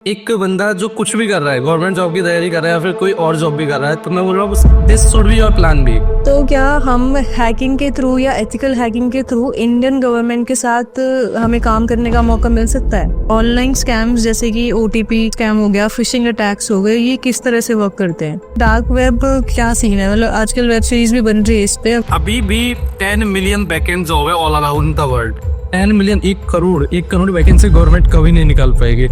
एक बंदा जो कुछ भी कर रहा है, गवर्नमेंट जॉब की तैयारी कर रहा है या फिर कोई और जॉब भी कर रहा है, तो मैं बोल रहा हूँ this should be your plan B. तो क्या हम हैकिंग के थ्रू या एथिकल हैकिंग के थ्रू इंडियन गवर्नमेंट के साथ हमें काम करने का मौका मिल सकता है? ऑनलाइन स्कैम्स जैसे कि ओटीपी स्कैम हो गया, फिशिंग अटैक्स हो गए, ये किस तरह से वर्क करते हैं? डार्क वेब क्या सीन है? मतलब आजकल वेब सीरीज भी बन रही है इस पे। अभी भी 10 मिलियन वैकेंट जॉब है all around the world. 10 million, 1 crore vacancy government कभी नहीं निकाल पाएगी।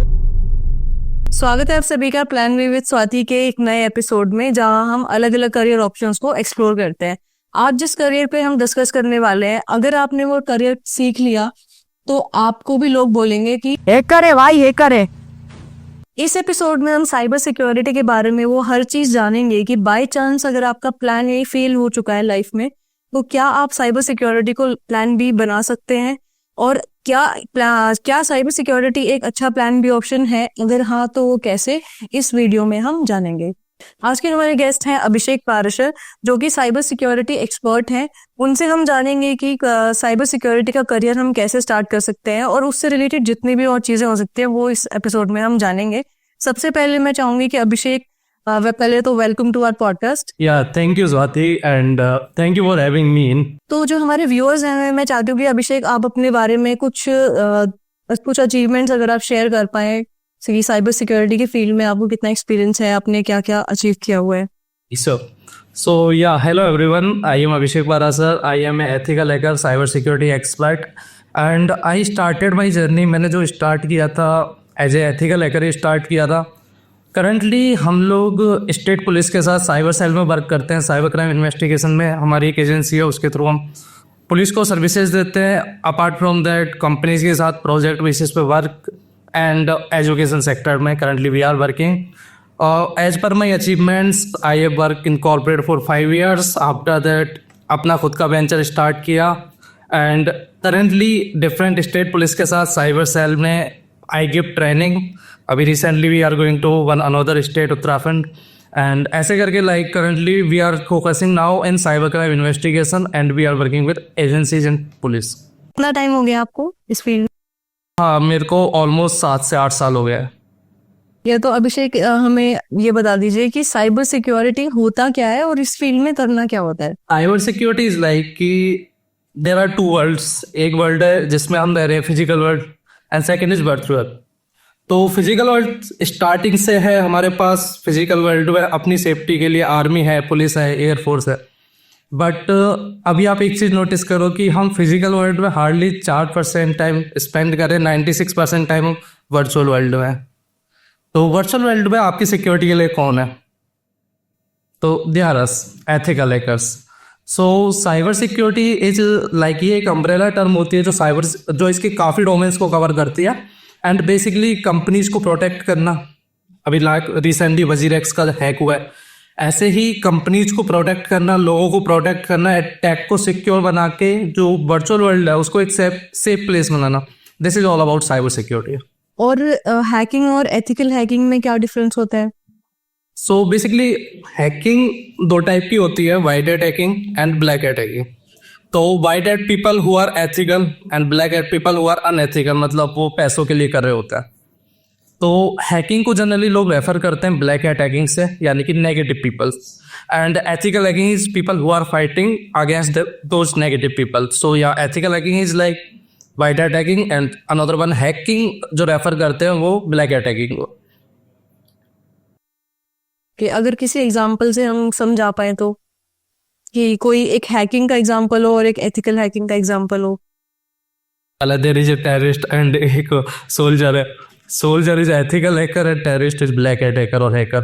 स्वागत है आप सभी का प्लान बी विद स्वाति के एक नए एपिसोड में, जहां हम अलग अलग करियर ऑप्शंस को एक्सप्लोर करते हैं। आज जिस करियर पे हम डिस्कस करने वाले हैं, अगर आपने वो करियर सीख लिया तो आपको भी लोग बोलेंगे कि हैकर है भाई, हैकर है। इस एपिसोड में हम साइबर सिक्योरिटी के बारे में वो हर चीज जानेंगे कि बाय चांस अगर आपका प्लान ए फेल हो चुका है लाइफ में, तो क्या आप साइबर सिक्योरिटी को प्लान बी बना सकते हैं, और क्या साइबर सिक्योरिटी एक अच्छा प्लान बी ऑप्शन है? अगर हाँ तो वो कैसे, इस वीडियो में हम जानेंगे। आज के हमारे गेस्ट हैं अभिषेक पाराशर, जो कि साइबर सिक्योरिटी एक्सपर्ट हैं। उनसे हम जानेंगे कि साइबर सिक्योरिटी का करियर हम कैसे स्टार्ट कर सकते हैं, और उससे रिलेटेड जितनी भी और चीजें हो सकती हैं वो इस एपिसोड में हम जानेंगे। सबसे पहले मैं चाहूंगी कि अभिषेक, पहले तो welcome to our podcast. Yeah thank you Swati and thank you for having me in. तो जो हमारे व्यूअर्स हैं, मैं चाहती हूँ कि अभिषेक आप अपने बारे में कुछ अचीवमेंट्स अगर आप शेयर कर पाए, साइबर सिक्योरिटी के फील्ड में आपको कितना एक्सपीरियंस है, आपने क्या क्या अचीव किया हुआ है। So yeah, hello everyone. I am Abhishek Parasar. I am an ethical hacker, cyber security expert, and I started my journey. मैंने जो स्टार्ट किया था एज ए एथिकल हैकर ही स्टार्ट किया था। करंटली हम लोग स्टेट पुलिस के साथ साइबर सेल में वर्क करते हैं। साइबर क्राइम इन्वेस्टिगेशन में हमारी एक एजेंसी है, उसके थ्रू हम पुलिस को सर्विसेज देते हैं। अपार्ट फ्रॉम दैट कंपनीज के साथ प्रोजेक्ट बेसिस पे वर्क एंड एजुकेशन सेक्टर में currently we are working. As per my achievements, I have work in corporate for 5 years। After that अपना खुद का वेंचर स्टार्ट किया and currently different state police के साथ साइबर सेल में I give training. अभी recently we are going to one another state, Uttarakhand, and ऐसे करके like currently we are focusing now in cyber crime investigation and we are working with agencies and police. कितना time हो गया आपको इस field? हाँ, मेरे को ऑलमोस्ट 7 से 8 साल हो गया है। या तो अभिषेक, हमें ये बता दीजिए कि साइबर सिक्योरिटी होता क्या है और इस फील्ड में करना क्या होता है? साइबर सिक्योरिटी इज लाइक कि देयर आर 2 वर्ल्ड्स। एक वर्ल्ड है जिसमें हम रह रहे हैं, physical world, and second is virtual. तो फिजिकल वर्ल्ड स्टार्टिंग से है हमारे पास। फिजिकल वर्ल्ड में अपनी सेफ्टी के लिए आर्मी है, पुलिस है, एयरफोर्स है। बट अभी आप एक चीज़ नोटिस करो कि हम फिजिकल वर्ल्ड में हार्डली 4% टाइम स्पेंड करें, 96% टाइम वर्चुअल वर्ल्ड में। तो वर्चुअल वर्ल्ड में आपकी सिक्योरिटी के लिए कौन है? तो they are us, ethical hackers. So cyber security is like, ये एक अम्ब्रेला टर्म होती है जो इसके काफ़ी डोमेन्स को कवर करती है। एंड बेसिकली कंपनीज को प्रोटेक्ट करना। अभी लाइक रिसेंटली वजीरेक्स का हैक हुआ है, ऐसे ही कंपनीज को प्रोटेक्ट करना, लोगों को प्रोटेक्ट करना, अटैक को सिक्योर बना के जो वर्चुअल वर्ल्ड है उसको एक safe place banana. This is all about cyber security. और हैकिंग और एथिकल हैकिंग में क्या डिफरेंस होता है? सो बेसिकली हैकिंग 2 टाइप की होती है, white hat hacking and black hat hacking. तो white hat people who are ethical and black hat people who are unethical, मतलब वो पैसों के लिए कर रहे होते हैं। तो हैकिंग को जनरली लोग रेफर करते हैं ब्लैक हैट हैकिंग से, यानी कि negative peoples, and ethical hacking is people who are fighting against those negative people. So yeah ethical hacking is like white hat hacking, and another one hacking जो refer करते हैं वो black hat hacking को। कि अगर किसी example से हम समझा पाए तो, कि कोई एक हैकिंग का एग्जांपल हो और एक एथिकल हैकिंग का एग्जांपल हो। There is a terrorist and एक सोल्जर है। Soldier is ethical hacker and terrorist is black hat hacker और हैकर।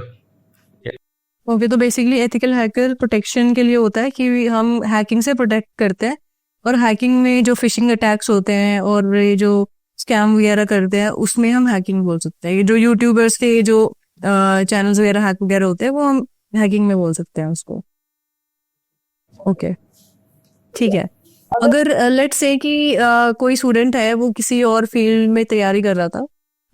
ओके, तो बेसिकली एथिकल हैकर प्रोटेक्शन के लिए होता है कि हम हैकिंग से प्रोटेक्ट करते हैं, और हैकिंग में जो फिशिंग अटैक्स होते हैं और ये जो स्कैम वगैरह करते हैं उसमें हम हैकिंग बोल सकते हैं। ये जो यूट्यूबर्स के जो चैनल्स वगैरह हैक वगैरह होते हैं वो हम हैकिंग में बोल सकते हैं उसको। ओके, ठीक है। अगर लेट्स से कि कोई स्टूडेंट है, वो किसी और फील्ड में तैयारी कर रहा था,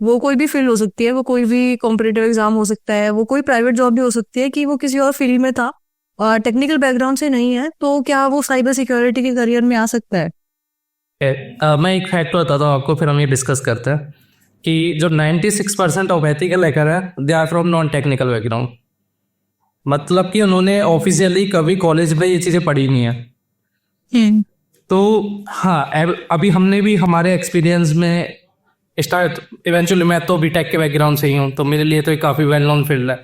वो कोई भी फील्ड हो सकती है, वो कोई भी कॉम्पिटिटिव एग्जाम हो सकता है, वो कोई प्राइवेट जॉब भी हो सकती है, कि वो किसी और फील्ड में था और टेक्निकल बैकग्राउंड से नहीं है, तो क्या वो साइबर सिक्योरिटी के करियर में आ सकता है? मैं एक फैक्ट बताता हूँ आपको, फिर हम ये डिस्कस करते हैं। कि जो 96% ऑफ एथिकल हैकर है they are from non technical background. मतलब कि उन्होंने ऑफिशियली कभी कॉलेज में ये चीज़ें पढ़ी नहीं है। तो हाँ, अभी हमने भी हमारे एक्सपीरियंस में स्टार्ट, इवेंचुअली मैं तो बीटेक के बैकग्राउंड से ही हूँ, तो मेरे लिए तो ये काफ़ी वेल नोन फील्ड है।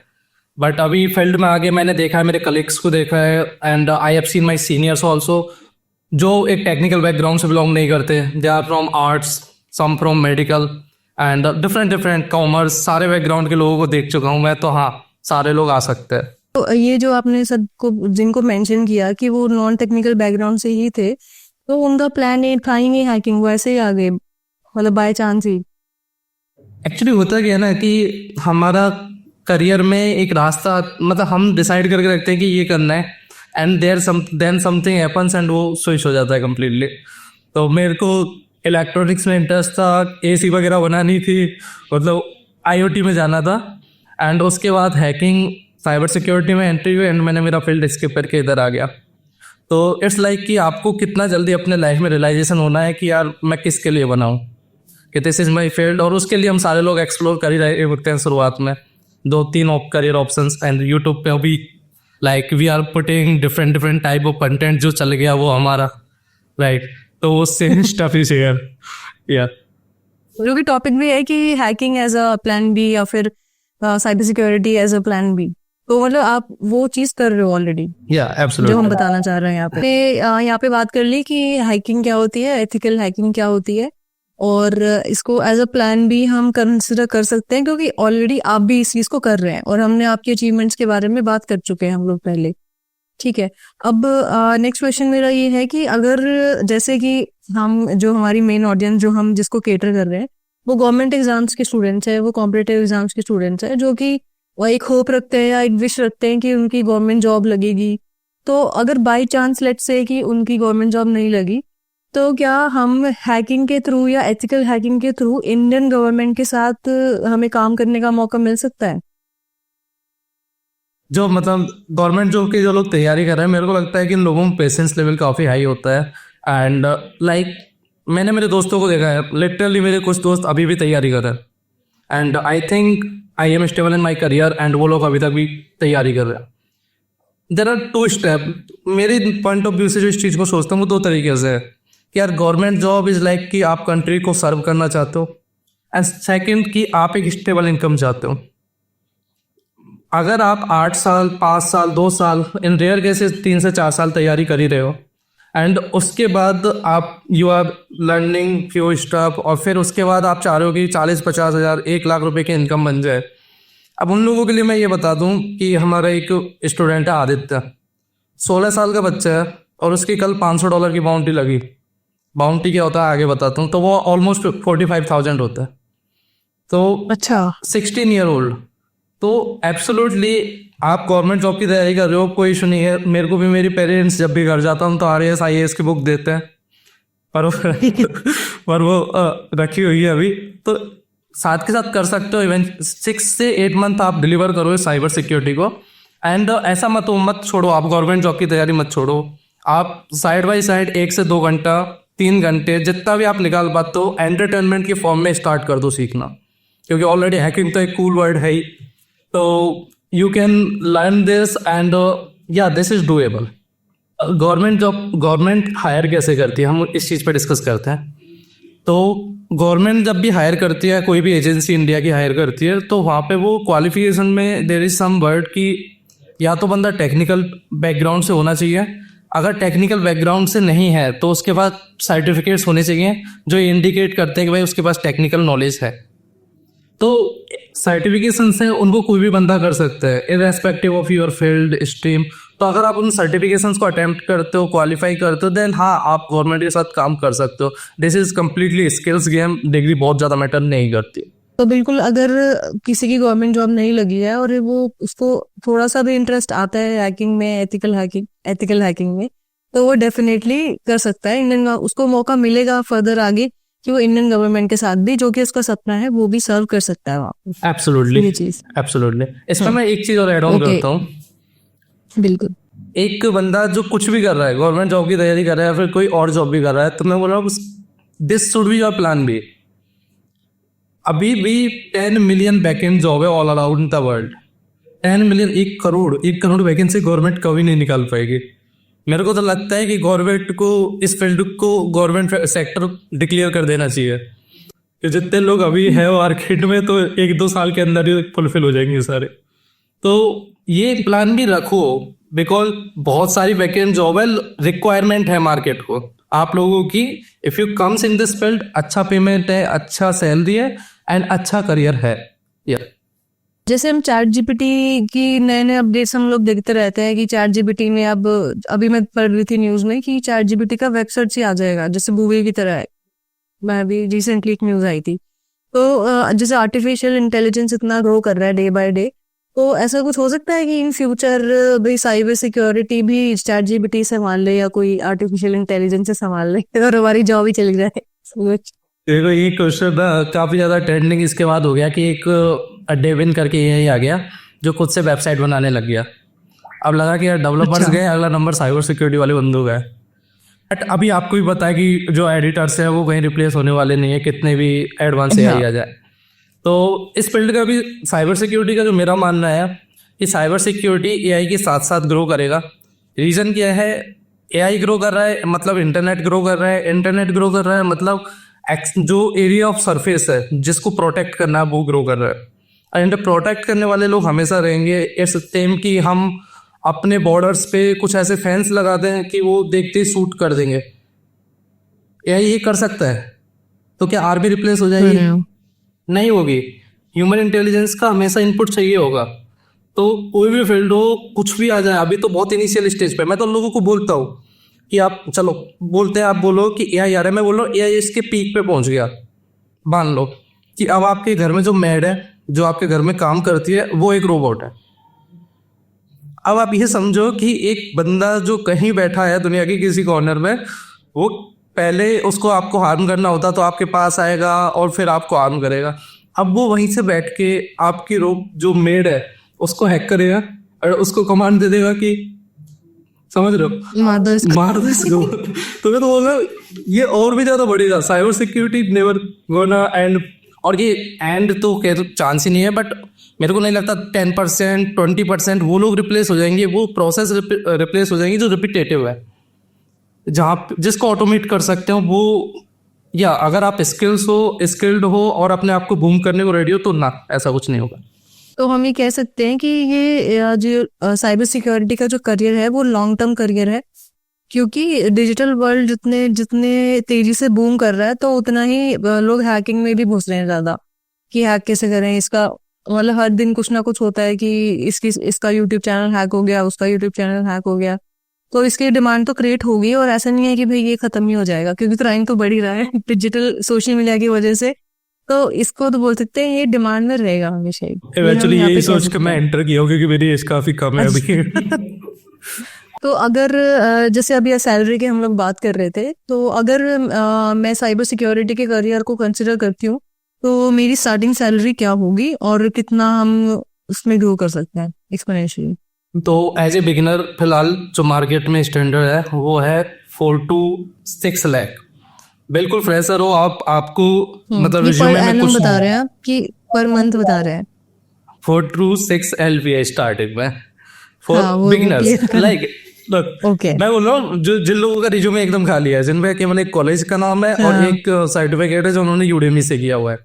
बट अभी फील्ड में आगे मैंने देखा है, मेरे कलीग्स को देखा है, and I have seen my seniors also जो एक टेक्निकल बैकग्राउंड से बिलोंग नहीं करते। They are from arts, some from medical and different commerce, सारे बैकग्राउंड के लोगों को देख चुका हूँ मैं। तो हाँ, सारे लोग आ सकते हैं। तो ये जो आपने सबको जिनको मेंशन किया कि वो नॉन टेक्निकल बैकग्राउंड से ही थे, तो उनका प्लान ये था ही नहीं हैकिंग, वैसे ही आ गए, मतलब बाय चांस ही। एक्चुअली होता क्या है ना कि हमारा करियर में एक रास्ता, मतलब हम डिसाइड करके रखते हैं कि ये करना है, and then something happens and वो स्विच हो जाता है कम्प्लीटली। तो मेरे को इलेक्ट्रॉनिक्स में इंटरेस्ट था, एसी वगैरह बनानी थी, मतलब आईओटी में जाना था, एंड उसके बाद हैकिंग, साइबर सिक्योरिटी में एंट्री हुई, एंड मैंने मेरा फील्ड स्किप करके इधर आ गया। तो इट्स लाइक कि आपको कितना जल्दी अपने लाइफ में रियलाइजेशन होना है कि यार मैं किसके लिए बनाऊँ, कि दिस इज़ माई फील्ड। और उसके लिए हम सारे लोग एक्सप्लोर कर ही रहे होते हैं शुरुआत में 2-3 करियर ऑप्शंस, एंड यूट्यूब पे अभी like we are putting different type of content, जो चल गया वो हमारा, राइट। तो वो सेम स्टफ इज हियर, या जो कि टॉपिक भी है कि hacking as a plan B या फिर cyber security as a plan B. तो मतलब आप वो चीज कर रहे हो ऑलरेडी, या जो हम एब्सोल्युटली। बताना चाह रहे हैं यहाँ पे। यहाँ पे बात कर ली कि हैकिंग क्या होती है, एथिकल हैकिंग क्या होती है, और इसको एज अ प्लान भी हम कंसिडर कर सकते हैं, क्योंकि ऑलरेडी आप भी इस चीज को कर रहे हैं और हमने आपके अचीवमेंट्स के बारे में बात कर चुके हैं हम लोग पहले। ठीक है, अब नेक्स्ट क्वेश्चन मेरा ये है कि अगर जैसे कि हम, जो हमारी मेन ऑडियंस जो हम जिसको केटर कर रहे हैं, वो गवर्नमेंट एग्जाम्स के स्टूडेंट्स है, वो कॉम्पिटिटिव एग्जाम्स के स्टूडेंट्स है, जो कि वो एक होप रखते हैं या एक विश रखते हैं कि उनकी गवर्नमेंट जॉब लगेगी। तो अगर बाई चांस लेट्स से कि उनकी गवर्नमेंट जॉब नहीं लगी, तो क्या हम हैकिंग के थ्रू या एथिकल हैकिंग के थ्रू इंडियन गवर्नमेंट के साथ हमें काम करने का मौका मिल सकता है? जो मतलब गवर्नमेंट जॉब की जो लोग तैयारी कर रहे हैं, मेरे को लगता है कि इन लोगों में पेशेंस लेवल काफ़ी हाई होता है। एंड लाइक मैंने मेरे दोस्तों को देखा है, लिटरली मेरे कुछ दोस्त अभी भी तैयारी कर रहे हैं, and I think I am stable in my career, and वो लोग अभी तक भी तैयारी कर रहे हैं। देर आर 2 स्टेप, मेरे पॉइंट ऑफ व्यू से जो इस चीज़ को सोचता हूँ वो 2 तरीके से है कि यार गवर्नमेंट जॉब इज़ लाइक कि आप कंट्री को सर्व करना चाहते हो, एंड सेकेंड कि आप एक स्टेबल इनकम चाहते हो। अगर आप 8 साल, 5 साल, 2 साल, इन रेयर केसेस 3 से 4 साल तैयारी कर ही रहे हो, एंड उसके बाद आप you are learning few stuff, और फिर उसके बाद आप चाह रहे हो कि 40-50 हज़ार, 1 लाख रुपए की इनकम बन जाए। अब उन लोगों के लिए मैं ये बता दूं कि हमारा एक स्टूडेंट है आदित्य, 16 साल का बच्चा है, और उसकी कल $500 की बाउंटी लगी। बाउंटी क्या होता है आगे बताता हूँ। तो वो ऑलमोस्ट 45,000 होता है। तो अच्छा, 16 ईयर ओल्ड। तो एब्सोल्युटली आप गवर्नमेंट जॉब की तैयारी कर रहे हो, कोई इशू नहीं है। मेरे को भी मेरी पेरेंट्स जब भी घर जाता हूँ तो RAS IAS की बुक देते हैं, पर वो रखी हुई है अभी। तो साथ के साथ कर सकते हो, इवन 6 से 8 मंथ आप डिलीवर करो साइबर सिक्योरिटी को। एंड ऐसा मत छोड़ो, आप गवर्नमेंट जॉब की तैयारी मत छोड़ो। आप साइड बाय साइड 1 से 2 घंटा, 3 घंटे, जितना भी आप निकाल पाते हो, एंटरटेनमेंट के फॉर्म में स्टार्ट कर दो सीखना, क्योंकि ऑलरेडी हैकिंग तो एक कूल वर्ड है ही। तो you can learn this, and yeah this is doable. Government job, government hire कैसे करती है, हम इस चीज़ पर डिस्कस करते हैं। तो गवर्नमेंट जब भी हायर करती है, कोई भी एजेंसी इंडिया की हायर करती है, तो वहाँ पे वो क्वालिफिकेशन में देयर इज सम वर्ड कि या तो बंदा टेक्निकल बैकग्राउंड से होना चाहिए। अगर टेक्निकल बैकग्राउंड से नहीं है तो उसके पास सर्टिफिकेट्स होने चाहिए जो इंडिकेट करते हैं कि भाई उसके पास टेक्निकल नॉलेज है। तो सर्टिफिकेशन से उनको कोई भी बंदा कर सकता है, irrespective of your field stream. तो अगर आप उन सर्टिफिकेशंस को अटेम्प्ट करते हो, क्वालिफाई करते हो, देन हाँ आप गवर्नमेंट के साथ काम कर सकते हो। This is completely skills game, degree बहुत ज़्यादा मैटर नहीं करती। तो बिल्कुल, अगर किसी की गवर्नमेंट जॉब नहीं लगी है और वो उसको थोड़ा सा भी इंटरेस्ट आता है हैकिंग में, एथिकल हैकिंग में, तो वो डेफिनेटली कर सकता है। इंडियन उसको मौका मिलेगा फर्दर आगे कि वो इंडियन गवर्नमेंट के साथ भी, जो कि उसका सपना है, वो भी सर्व कर सकता है वहाँ पे। एब्सोल्युटली, ये चीज एब्सोल्युटली। इसमें मैं एक चीज़ और ऐड ऑन करता हूँ। बिल्कुल। एक बंदा जो कुछ भी कर रहा है, गवर्नमेंट जॉब की तैयारी कर रहा है, फिर कोई और जॉब भी कर रहा है, तो मैं बोल रहा हूँ this should be your plan B. अभी भी 10 मिलियन वैकेंट जॉब है all around the world. 10 million, 1 crore vacancy government कभी नहीं निकाल पाएगी। मेरे को तो लगता है कि गवर्नमेंट को इस फील्ड को गवर्नमेंट सेक्टर डिक्लेयर कर देना चाहिए कि जितने लोग अभी है मार्केट में तो 1-2 साल के अंदर ही फुलफिल हो जाएंगे सारे। तो ये प्लान भी रखो, बिकॉज बहुत सारी वैकेंट जॉब है, रिक्वायरमेंट है मार्केट को आप लोगों की। If you comes in this field, अच्छा पेमेंट है, अच्छा सैलरी है एंड अच्छा करियर है। या जैसे हम चैट जीपीटी की नए नए अपडेट्स हम लोग देखते रहते हैं कि चैट जीपीटी में अब अभी मैं पढ़ रही थी न्यूज में कि चैट जीपीटी का वेब सर्च ही आ जाएगा, जैसे गूगल की तरह है। मैं अभी रिसेंटली एक न्यूज आई थी। तो जैसे आर्टिफिशियल इंटेलिजेंस इतना ग्रो कर रहा है डे बाय डे, तो ऐसा कुछ हो सकता है कि इन फ्यूचर भाई साइबर सिक्योरिटी भी चैट जीपीटी से संभाल ले या कोई आर्टिफिशियल इंटेलिजेंस से संभाल ले और हमारी जॉब ही चली जाए। देखो ये क्वेश्चन ना काफी ज्यादा ट्रेंडिंग इसके बाद हो गया कि एक डेविन करके यही आ गया जो खुद से वेबसाइट बनाने लग गया। अब लगा कि यार डेवलपर्स अच्छा। गए, अगला नंबर साइबर सिक्योरिटी वाले बंदू गए। बट अभी आपको भी पता है कि जो एडिटर्स है वो कहीं रिप्लेस होने वाले नहीं है, कितने भी एडवांस एआई आ जाए। तो इस फील्ड का भी साइबर सिक्योरिटी का जो मेरा मानना है कि साइबर सिक्योरिटी एआई के साथ साथ ग्रो करेगा। रीज़न क्या है, एआई ग्रो कर रहा है मतलब इंटरनेट ग्रो कर रहा है, इंटरनेट ग्रो कर रहा है मतलब जो एरिया ऑफ सरफेस है जिसको प्रोटेक्ट करना है वो ग्रो कर रहा है। एंड प्रोटेक्ट करने वाले लोग हमेशा रहेंगे। इस टाइम कि हम अपने बॉर्डर्स पे कुछ ऐसे फेंस लगाते हैं कि वो देखते ही शूट कर देंगे। एआई ये कर सकता है, तो क्या आर्मी रिप्लेस हो जाएगी? नहीं होगी। ह्यूमन इंटेलिजेंस का हमेशा इनपुट चाहिए होगा। तो कोई भी फील्ड हो, कुछ भी आ जाए, अभी तो बहुत इनिशियल स्टेज पे। मैं तो लोगों को बोलता हूँ कि आप चलो, बोलते हैं आप बोलो कि एआई आ रहा है, मैं बोल रहा हूँ एआई इसके पीक पे पहुंच गया। मान लो कि अब आपके घर में जो मेड है, जो आपके घर में काम करती है, वो एक रोबोट है। अब आप ये समझो कि एक बंदा जो कहीं बैठा है दुनिया के किसी कॉर्नर में, वो पहले उसको आपको हार्म करना होता तो आपके पास आएगा और फिर आपको हार्म करेगा। अब वो वहीं से बैठ के आपकी जो मेड है उसको हैक करेगा और उसको कमांड दे देगा कि समझ रहे हो, मार दो इसको। तो मैं तो बोल रहा हूँ ये और भी ज्यादा बढ़ेगा। Cyber security never gonna and, और ये एंड तो कह चांस ही नहीं है। बट मेरे को नहीं लगता 10%, 20% वो लोग रिप्लेस हो जाएंगे, वो प्रोसेस रिप्लेस हो जाएंगी जो रिपीटेटिव है, जहाँ जिसको ऑटोमेट कर सकते हो वो। या अगर आप स्किल्ड हो और अपने आप को बूम करने को रेडी हो तो ना, ऐसा कुछ नहीं होगा। तो हम ये कह सकते हैं कि ये जो साइबर सिक्योरिटी का जो करियर है वो लॉन्ग टर्म करियर है, क्योंकि डिजिटल वर्ल्ड जितने जितने तेजी से बूम कर रहा है तो उतना ही लोग हैकिंग में भी घुस रहे हैं ज्यादा, कि हैक कैसे करें इसका। मतलब हर दिन कुछ ना कुछ होता है कि इसका यूट्यूब चैनल हैक हो गया, उसका यूट्यूब चैनल हैक हो गया, तो इसकी डिमांड तो क्रिएट होगी। और ऐसा नहीं है कि भाई ये खत्म ही हो जाएगा, क्योंकि क्राइम तो बढ़ ही रहा है डिजिटल सोशल मीडिया की वजह से। तो इसको तो बोल सकते हैं ये डिमांड में रहेगा हमेशा ही। इवेंचुअली यही सोच के मैं एंटर किया हूँ, क्योंकि मेरी एज काफी कम है अभी। तो अगर जैसे अभी सैलरी की हम लोग बात कर रहे थे, तो अगर मैं साइबर सिक्योरिटी के करियर को कंसिडर करती हूँ तो मेरी स्टार्टिंग सैलरी क्या होगी और कितना हम उसमें ग्रो कर सकते हैं एक्सपोनेंशियली? तो एज ए बिगिनर फिलहाल जो मार्केट में स्टैंडर्ड है वो है 4 to 6 लाख। बिल्कुल फ्रेशर हो आप, आपको मतलब रिज्यूमे में कुछ बता रहे हैं आप कि पर मंथ बता रहे हैं? 4 to 6 LPA स्टार्टिंग में फॉर बिगिनर्स। लाइक मैं बोल रहा हूँ जो जिन लोगों का रिज्यूमे एकदम खाली है, जिनमें केवल एक कॉलेज का नाम है और एक सर्टिफिकेट है जो उन्होंने यूडेमी से किया हुआ है,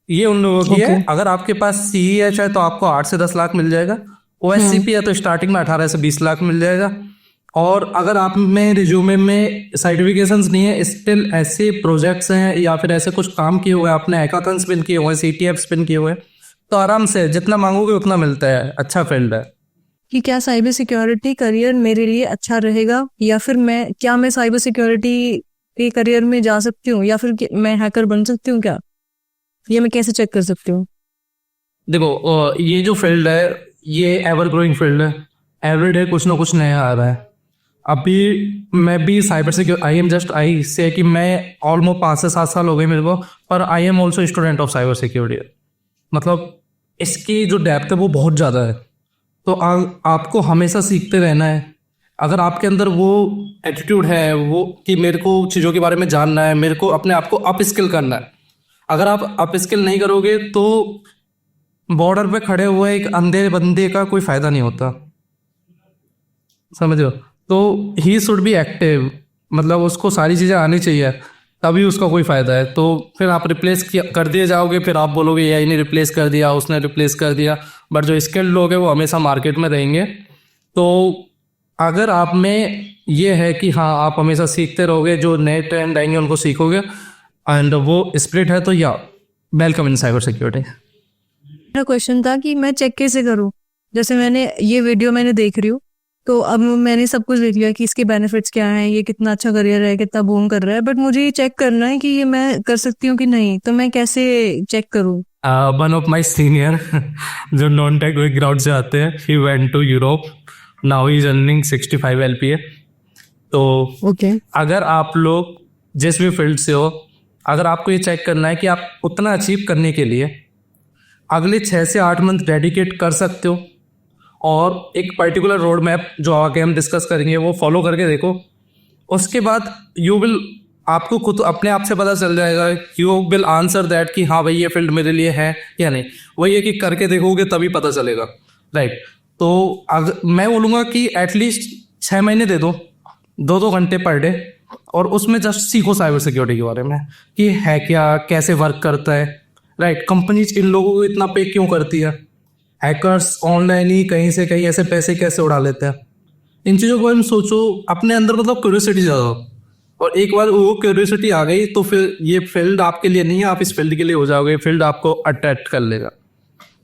ये उन लोगों की है। अगर आपके पास CEH है तो आपको 8 से 10 लाख मिल जाएगा। OSCP है तो स्टार्टिंग में 18 से 20 लाख मिल जाएगा। और अगर आप में रिज्यूमे में सर्टिफिकेशंस नहीं है, स्टिल ऐसे प्रोजेक्ट्स हैं या फिर ऐसे कुछ काम किए हुए, आपने हैकाथन स्पिन किए हुए, CTF स्पिन किए हुए, तो आराम से जितना मांगोगे उतना मिलता है। अच्छा फील्ड है। कि क्या साइबर सिक्योरिटी करियर मेरे लिए अच्छा रहेगा, या फिर मैं साइबर सिक्योरिटी के करियर में जा सकती हूँ, या फिर मैं हैकर बन सकती हूँ क्या? ये मैं कैसे चेक कर सकती हूँ? देखो ये जो फील्ड है ये एवर ग्रोइंग फील्ड है। एवरीडे कुछ ना कुछ नया आ रहा है। अभी मैं भी साइबर सिक्योरिटी आई से कि मैं ऑलमोस्ट 5 से 7 साल हो गए मेरे को, पर I am also student of cyber security. मतलब इसकी जो डेप्थ है वो बहुत ज़्यादा है। तो आपको हमेशा सीखते रहना है। अगर आपके अंदर वो एटीट्यूड है वो कि मेरे को चीज़ों के बारे में जानना है, मेरे को अपने आप को अप स्किल करना है, अगर आप अप स्किल नहीं करोगे तो बॉर्डर पे खड़े हुए एक अंधे बंदे का कोई फायदा नहीं होता, समझ रहे हो? तो ही शुड बी एक्टिव, मतलब उसको सारी चीज़ें आनी चाहिए, तभी उसका कोई फ़ायदा है। तो फिर आप रिप्लेस कर दिए जाओगे, फिर आप बोलोगे एआई ने रिप्लेस कर दिया, उसने रिप्लेस कर दिया, बट जो स्किल्ड लोग हैं वो हमेशा मार्केट में रहेंगे। तो अगर आप में ये है कि हाँ आप हमेशा सीखते रहोगे, जो नए ट्रेंड आएंगे उनको सीखोगे, एंड वो स्प्रिट है, तो या वेलकम इन साइबर सिक्योरिटी। मेरा क्वेश्चन था कि मैं चेक कैसे करूं? जैसे मैंने ये वीडियो मैंने देख रही हूँ, तो अब मैंने सब कुछ देख लिया कि इसके बेनिफिट्स क्या हैं, ये कितना अच्छा करियर है, कितना बूम कर रहा है, बट मुझे ये चेक करना है कि ये मैं कर सकती हूँ कि नहीं, तो मैं कैसे चेक करूँ? वन ऑफ माई सीनियर जो नॉन टेक बैकग्राउंड से आते हैं, he went to Europe, now he is earning 65 LPA। तो ओके। अगर आप लोग जिस भी फील्ड से हो, अगर आपको ये चेक करना है कि आप उतना अचीव करने के लिए अगले 6 से 8 मंथ डेडिकेट कर सकते हो, और एक पर्टिकुलर रोड मैप जो आगे हम डिस्कस करेंगे वो फॉलो करके देखो, उसके बाद यू विल, आपको खुद अपने आप से पता चल जाएगा, यू विल आंसर दैट कि हाँ भाई ये फील्ड मेरे लिए है या नहीं। वही है कि करके देखोगे तभी पता चलेगा, राइट? तो अगर मैं बोलूँगा कि एटलीस्ट 6 महीने दे दो, 2-2 घंटे पर डे, और उसमें जस्ट सीखो साइबर सिक्योरिटी के बारे में कि है क्या, कैसे वर्क करता है, राइट? कंपनीज इन लोगों को इतना पे क्यों करती है, हैकर्स ऑनलाइन ही कहीं से कहीं ऐसे पैसे कैसे उड़ा लेते हैं, इन चीज़ों को हम सोचो अपने अंदर, मतलब क्यूरियोसिटी ज़्यादा हो। और एक बार वो क्यूरियोसिटी आ गई तो फिर ये फील्ड आपके लिए नहीं है, आप इस फील्ड के लिए हो जाओगे, फील्ड आपको अट्रैक्ट कर लेगा।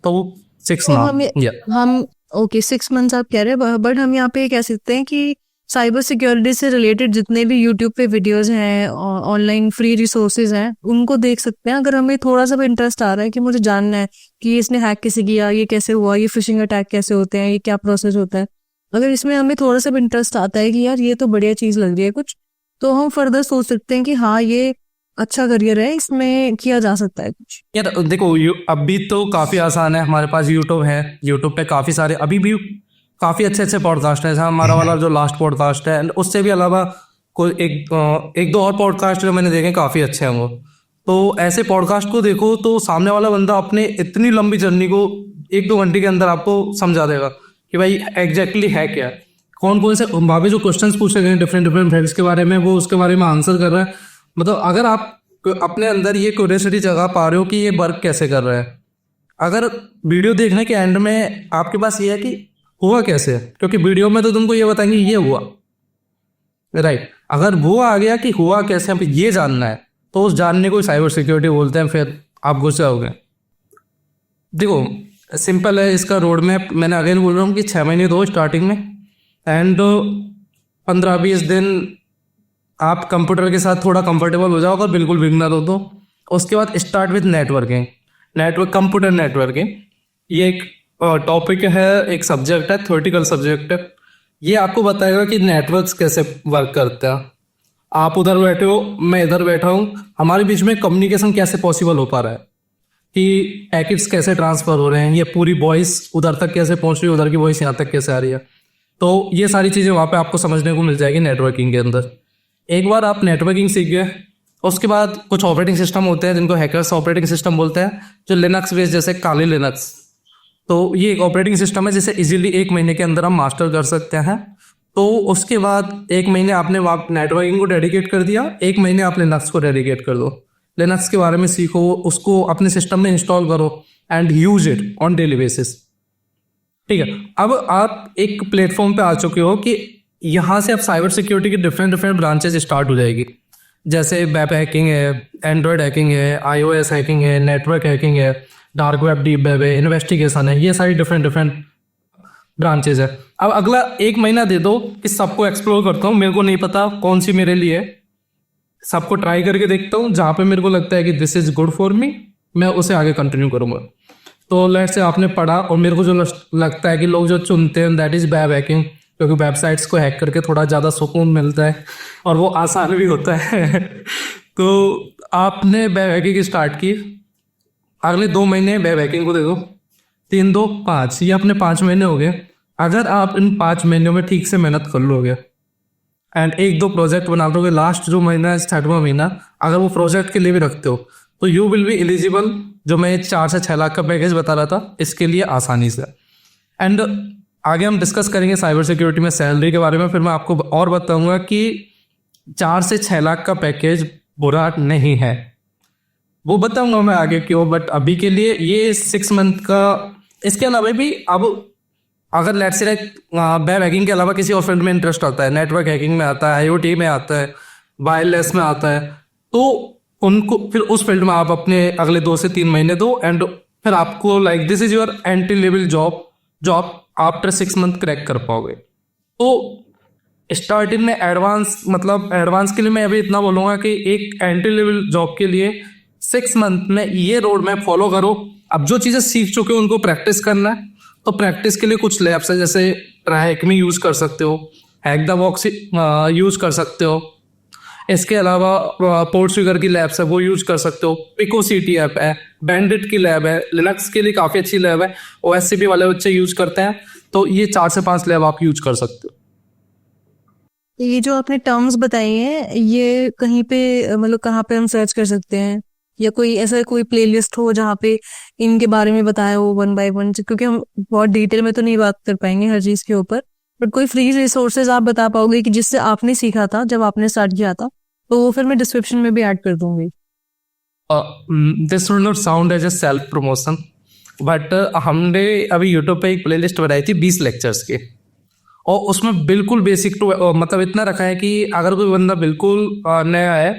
तो 6 तो मंथ, या हम ओके 6 मंथ्स आप कह रहे हैं, बट हम यहाँ पे कह सकते हैं कि साइबर सिक्योरिटी से रिलेटेड जितने भी यूट्यूब पे वीडियोस हैं, ऑनलाइन फ्री रिसोर्सेज हैं, उनको देख सकते हैं। अगर हमें थोड़ा सा भी इंटरेस्ट आ रहा है कि मुझे जानना है कि इसने हैक कैसे किया, ये कैसे हुआ, ये फिशिंग अटैक कैसे होते हैं, ये क्या प्रोसेस होता है, अगर इसमें हमें थोड़ा सा भी इंटरेस्ट आता है कि यार ये तो बढ़िया चीज लग रही है कुछ, तो हम फर्दर सोच सकते हैं कि हाँ ये अच्छा करियर है, इसमें किया जा सकता है कुछ। यार देखो, अभी तो काफ़ी आसान है, हमारे पास यूट्यूब है, यूट्यूब पे काफ़ी सारे अभी भी काफ़ी अच्छे अच्छे पॉडकास्ट हैं, जैसे हमारा वाला जो लास्ट पॉडकास्ट है, एंड उससे भी अलावा कोई एक दो और पॉडकास्ट जो मैंने देखे काफ़ी अच्छे हैं वो। तो ऐसे पॉडकास्ट को देखो तो सामने वाला बंदा अपने इतनी लंबी जर्नी को 1-2 घंटे के अंदर आपको समझा देगा कि भाई एग्जैक्टली है क्या, कौन कौन से वहाँ पे जो क्वेश्चंस पूछे गए डिफरेंट डिफरेंट फील्ड्स के बारे में, वो उसके बारे में आंसर कर रहा है। मतलब अगर आप अपने अंदर ये क्यूरियोसिटी जगा पा रहे हो कि ये वर्क कैसे कर रहा है, अगर वीडियो देखने के एंड में आपके पास ये है कि हुआ कैसे, क्योंकि वीडियो में तो तुमको ये बताएंगे ये हुआ, राइट? अगर वो आ गया कि हुआ कैसे, हमें ये जानना है, तो उस जानने को साइबर सिक्योरिटी बोलते हैं, फिर आप घुस जाओगे। देखो सिंपल है इसका रोड मैप, मैंने अगेन बोल रहा हूँ कि 6 महीने दो स्टार्टिंग में, एंड 15-20 दिन आप कंप्यूटर के साथ थोड़ा कंफर्टेबल हो जाओ, अगर बिल्कुल बिगनर हो तो। उसके बाद start with networking, computer networking. ये एक टॉपिक है, एक सब्जेक्ट है, थ्योरेटिकल सब्जेक्ट है। ये आपको बताएगा कि नेटवर्क्स कैसे वर्क करते हैं। आप उधर बैठे हो, मैं इधर बैठा हूँ, हमारे बीच में कम्युनिकेशन कैसे पॉसिबल हो पा रहा है, कि पैकेट्स कैसे ट्रांसफर हो रहे हैं, ये पूरी वॉइस उधर तक कैसे पहुंच रही है, उधर की वॉइस यहाँ तक कैसे आ रही है। तो ये सारी चीज़ें वहाँ पे आपको समझने को मिल जाएगी नेटवर्किंग के अंदर। एक बार आप नेटवर्किंग सीख गए, उसके बाद कुछ ऑपरेटिंग सिस्टम होते हैं जिनको हैकर्स ऑपरेटिंग सिस्टम बोलते हैं, जो लिनक्स बेस्ड, जैसे काली लिनक्स। तो ये एक ऑपरेटिंग सिस्टम है जिसे इजीली 1 महीने के अंदर हम मास्टर कर सकते हैं। तो उसके बाद 1 महीने आपने नेटवर्किंग को डेडिकेट कर दिया, 1 महीने आप लिनक्स को डेडिकेट कर दो, लिनक्स के बारे में सीखो, उसको अपने सिस्टम में इंस्टॉल करो and use it on daily basis. ठीक है, अब आप एक प्लेटफॉर्म पे आ चुके हो कि यहाँ से अब साइबर सिक्योरिटी की डिफरेंट ब्रांचेस स्टार्ट हो जाएगी। जैसे वेब हैकिंग है, एंड्रॉयड हैकिंग है, iOS हैकिंग है, नेटवर्क हैकिंग है, डार्क वेब, डीप वेब है, इन्वेस्टिगेशन है, ये सारी डिफरेंट ब्रांचेस है। अब अगला 1 महीना दे दो कि सबको एक्सप्लोर करता हूँ, मेरे को नहीं पता कौन सी मेरे लिए, सबको ट्राई करके देखता हूँ, जहाँ पे मेरे को लगता है कि this is good for me, मैं उसे आगे कंटिन्यू करूँगा। तो लेट्स से आपने पढ़ा, और मेरे को जो लगता है कि लोग जो चुनते हैं दैट इज वेब हैकिंग, क्योंकि वेबसाइट्स को हैक करके थोड़ा ज़्यादा सुकून मिलता है और वो आसान भी होता है। तो आपने वेब हैकिंग स्टार्ट की, अगले 2 महीने वेब हैकिंग को दे दो, 3, 2, 5, ये अपने 5 महीने हो गए। अगर आप इन 5 महीनों में ठीक से मेहनत कर लोगे एंड 1-2 प्रोजेक्ट बना लोगे, लास्ट जो महीना है 6वां महीना, अगर वो प्रोजेक्ट के लिए भी रखते हो, तो यू विल बी एलिजिबल, जो मैं 4 से 6 लाख का पैकेज बता रहा था, इसके लिए आसानी से। एंड आगे हम डिस्कस करेंगे साइबर सिक्योरिटी में सैलरी के बारे में, फिर मैं आपको और बताऊंगा कि 4 से 6 लाख का पैकेज बुरा नहीं है, वो बताऊंगा मैं आगे क्यों। बट अभी के लिए ये 6 मंथ का। इसके अलावा भी अब अगर लेट्स से वेब हैकिंग के अलावा किसी और फील्ड में इंटरेस्ट आता है, नेटवर्क हैकिंग में आता है, आईओटी में आता है, वायरलेस में आता है, तो उनको फिर उस फील्ड में आप अपने अगले 2 से 3 महीने दो, एंड फिर आपको like this is your entry level job, जो आप आफ्टर 6 मंथ क्रैक कर पाओगे। तो स्टार्टिंग में एडवांस के लिए मैं अभी इतना बोलूँगा कि एक एंट्री लेवल जॉब के लिए 6 मंथ में ये रोड मैप फॉलो करो। अब जो चीज़ें सीख चुके हो उनको प्रैक्टिस करना है, तो प्रैक्टिस के लिए कुछ लैब्स है, जैसे ट्राइहेकमी यूज़ कर सकते हो, हैक द बॉक्स यूज़ कर सकते हो। इसके अलावा पोर्टसुगर की लैब्स है, वो यूज़ कर सकते हो। पिकोसिटी ऐप है, बैंडिट की लैब है, लिनक्स के लिए काफ़ी अच्छी लैब है, ओएससीपी वाले बच्चे यूज़ करते हैं। तो ये 4 से 5 लैब आप यूज कर सकते हो। ये जो आपने टर्म्स बताई हैं, ये कहीं पे मतलब कहाँ पे हम सर्च कर सकते हैं, या कोई ऐसा कोई प्लेलिस्ट हो जहाँ पे इनके बारे में बताया हो 1 by 1, क्योंकि हम बहुत डिटेल में तो नहीं बात कर पाएंगे हर चीज के ऊपर, बट कोई फ्री रिसोर्सेज आप बता पाओगे कि जिससे आपने सीखा था जब आपने स्टार्ट किया था, तो वो फिर मैं डिस्क्रिप्शन में भी ऐड कर दूंगी। This will not sound as a self promotion, but हमने अभी यूट्यूब पे एक प्लेलिस्ट बनाई थी 20 लेक्चर्स की, और उसमें बिल्कुल बेसिक टू मतलब इतना रखा है कि अगर कोई बंदा बिल्कुल नया है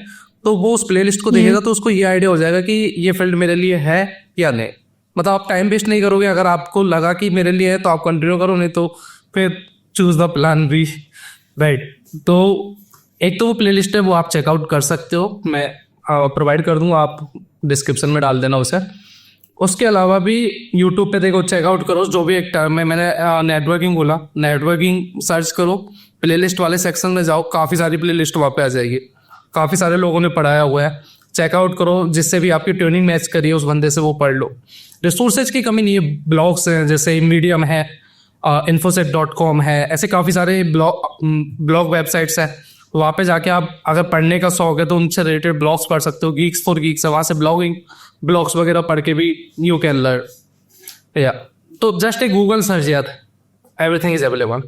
तो वो उस प्लेलिस्ट को देखेगा तो उसको ये आइडिया हो जाएगा कि ये फील्ड मेरे लिए है या नहीं। मतलब आप टाइम वेस्ट नहीं करोगे, अगर आपको लगा कि मेरे लिए है तो आप कंटिन्यू करो, नहीं तो फिर choose the plan B, right. तो एक तो वो प्लेलिस्ट है, वो आप चेकआउट कर सकते हो, मैं प्रोवाइड कर दूंगा, आप डिस्क्रिप्शन में डाल देना उसे। उसके अलावा भी यूट्यूब पे देखो, चेकआउट करो जो भी एक टर्म है, मैंने नेटवर्किंग बोला, नेटवर्किंग सर्च करो, प्लेलिस्ट वाले सेक्शन में जाओ, काफ़ी सारी प्लेलिस्ट वहाँ पे आ जाएगी, काफ़ी सारे लोगों ने पढ़ाया हुआ है, चेकआउट करो, जिससे भी आपकी ट्यूनिंग मैच करिए उस बंदे से, वो पढ़ लो। रिसोर्सेज की कमी नहीं है, ब्लॉग्स हैं जैसे मीडियम है, infosec.com है, ऐसे काफ़ी सारे ब्लॉग वेबसाइट्स हैं, वहाँ पे जाके आप अगर पढ़ने का शौक है तो उनसे रिलेटेड ब्लॉग्स पढ़ सकते हो। गीक्स फॉर गीक्स है, वहाँ से ब्लॉग्स वगैरह पढ़ के भी यू कैन लर्न, या तो जस्ट एक गूगल सर्च यार, एवरीथिंग इज अवेलेबल।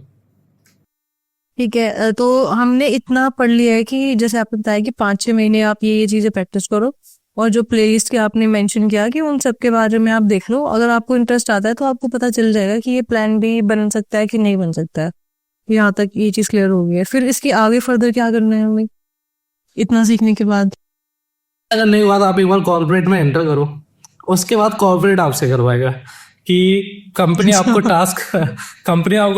ठीक है, तो हमने इतना पढ़ लिया है कि जैसे आपने बताया कि 5-6 महीने आप ये चीजें प्रैक्टिस करो, और जो प्लेलिस्ट के आपने मेंशन किया कि उन सब के बारे में आप देख लो, अगर आपको इंटरेस्ट आता है तो आपको पता चल जाएगा कि ये प्लान भी बन सकता है कि नहीं बन सकता है। यहाँ तक ये चीज क्लियर हो गई है, फिर इसके आगे फर्दर क्या करना है हमें इतना सीखने के बाद? अगर नहीं हुआ तो आप एक बार कॉर्पोरेट में एंटर करो, उसके बाद कॉर्पोरेट आपसे करवाएगा कि कंपनी आपको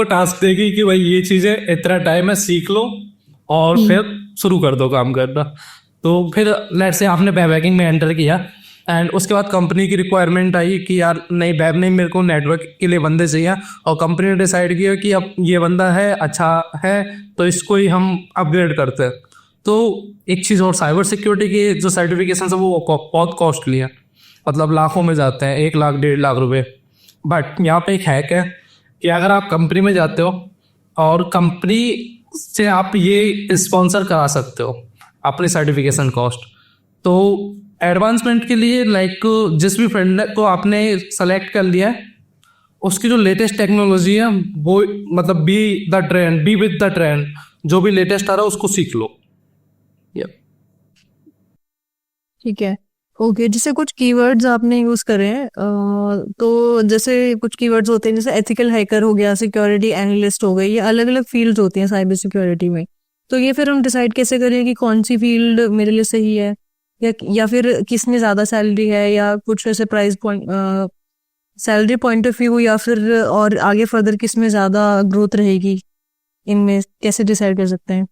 टास्क देगी कि भाई ये चीज़ें इतना टाइम है, सीख लो और फिर शुरू कर दो काम करना। तो फिर लेट्स से आपने वेब हैकिंग में एंटर किया, एंड उसके बाद कंपनी की रिक्वायरमेंट आई कि यार नहीं वेब नहीं, मेरे को नेटवर्क के लिए बंदे चाहिए, और कंपनी ने डिसाइड किया कि अब ये बंदा है अच्छा है तो इसको ही हम अपग्रेड करते हैं। तो एक चीज़ और, साइबर सिक्योरिटी की जो सर्टिफिकेशन है वो बहुत कॉस्टली है, मतलब लाखों में जाते हैं, 1 लाख 1.5 लाख रुपए। बट यहाँ पे एक हैक है कि अगर आप कंपनी में जाते हो और कंपनी से आप ये स्पॉन्सर करा सकते हो अपनी सर्टिफिकेशन कॉस्ट, तो एडवांसमेंट के लिए लाइक जिस भी फील्ड को आपने सेलेक्ट कर लिया है उसकी जो लेटेस्ट टेक्नोलॉजी है वो, मतलब बी विद द ट्रेंड, जो भी लेटेस्ट आ रहा है उसको सीख लो। ठीक है, ओके। जैसे कुछ कीवर्ड्स आपने यूज करे हैं, तो जैसे कुछ कीवर्ड्स होते हैं, जैसे एथिकल हैकर हो गया, सिक्योरिटी एनालिस्ट हो गई, ये अलग अलग फील्ड्स होती हैं साइबर सिक्योरिटी में। तो ये फिर हम डिसाइड कैसे करें कि कौन सी फील्ड मेरे लिए सही है, या फिर किसमें ज्यादा सैलरी है, या कुछ ऐसे price point, salary point of view, या फिर और आगे फर्दर किस में ज्यादा ग्रोथ रहेगी, इनमें कैसे डिसाइड कर सकते हैं?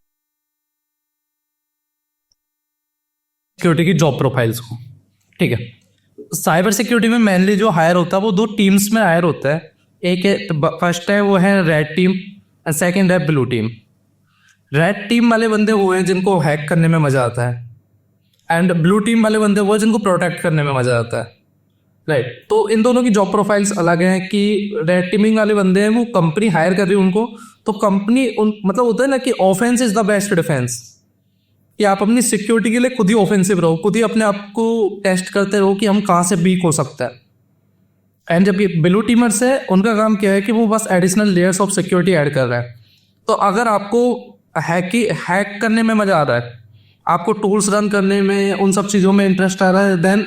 सिक्योरिटी की जॉब प्रोफाइल्स को, ठीक है। साइबर सिक्योरिटी में मेनली जो हायर होता है वो 2 टीम्स में हायर होता है। एक है, फर्स्ट है वो है रेड टीम, एंड सेकंड है ब्लू टीम। रेड टीम वाले बंदे वो हैं जिनको हैक करने में मजा आता है, एंड ब्लू टीम वाले बंदे वो जिनको प्रोटेक्ट करने में मजा आता है, राइट। तो इन दोनों की जॉब प्रोफाइल्स अलग हैं कि रेड टीमिंग वाले बंदे हैं वो कंपनी हायर कर रही है उनको, तो कंपनी मतलब होता है ना कि offence is the best defence, कि आप अपनी सिक्योरिटी के लिए खुद ही ऑफेंसिव रहो, खुद ही अपने आप को टेस्ट करते रहो कि हम कहाँ से वीक हो सकता है। एंड जब ये ब्लू टीमर्स है, उनका काम क्या है कि वो बस additional layers of security add कर रहे हैं। तो अगर आपको हैक करने में मजा आ रहा है, आपको टूल्स रन करने में, उन सब चीज़ों में इंटरेस्ट आ रहा है, देन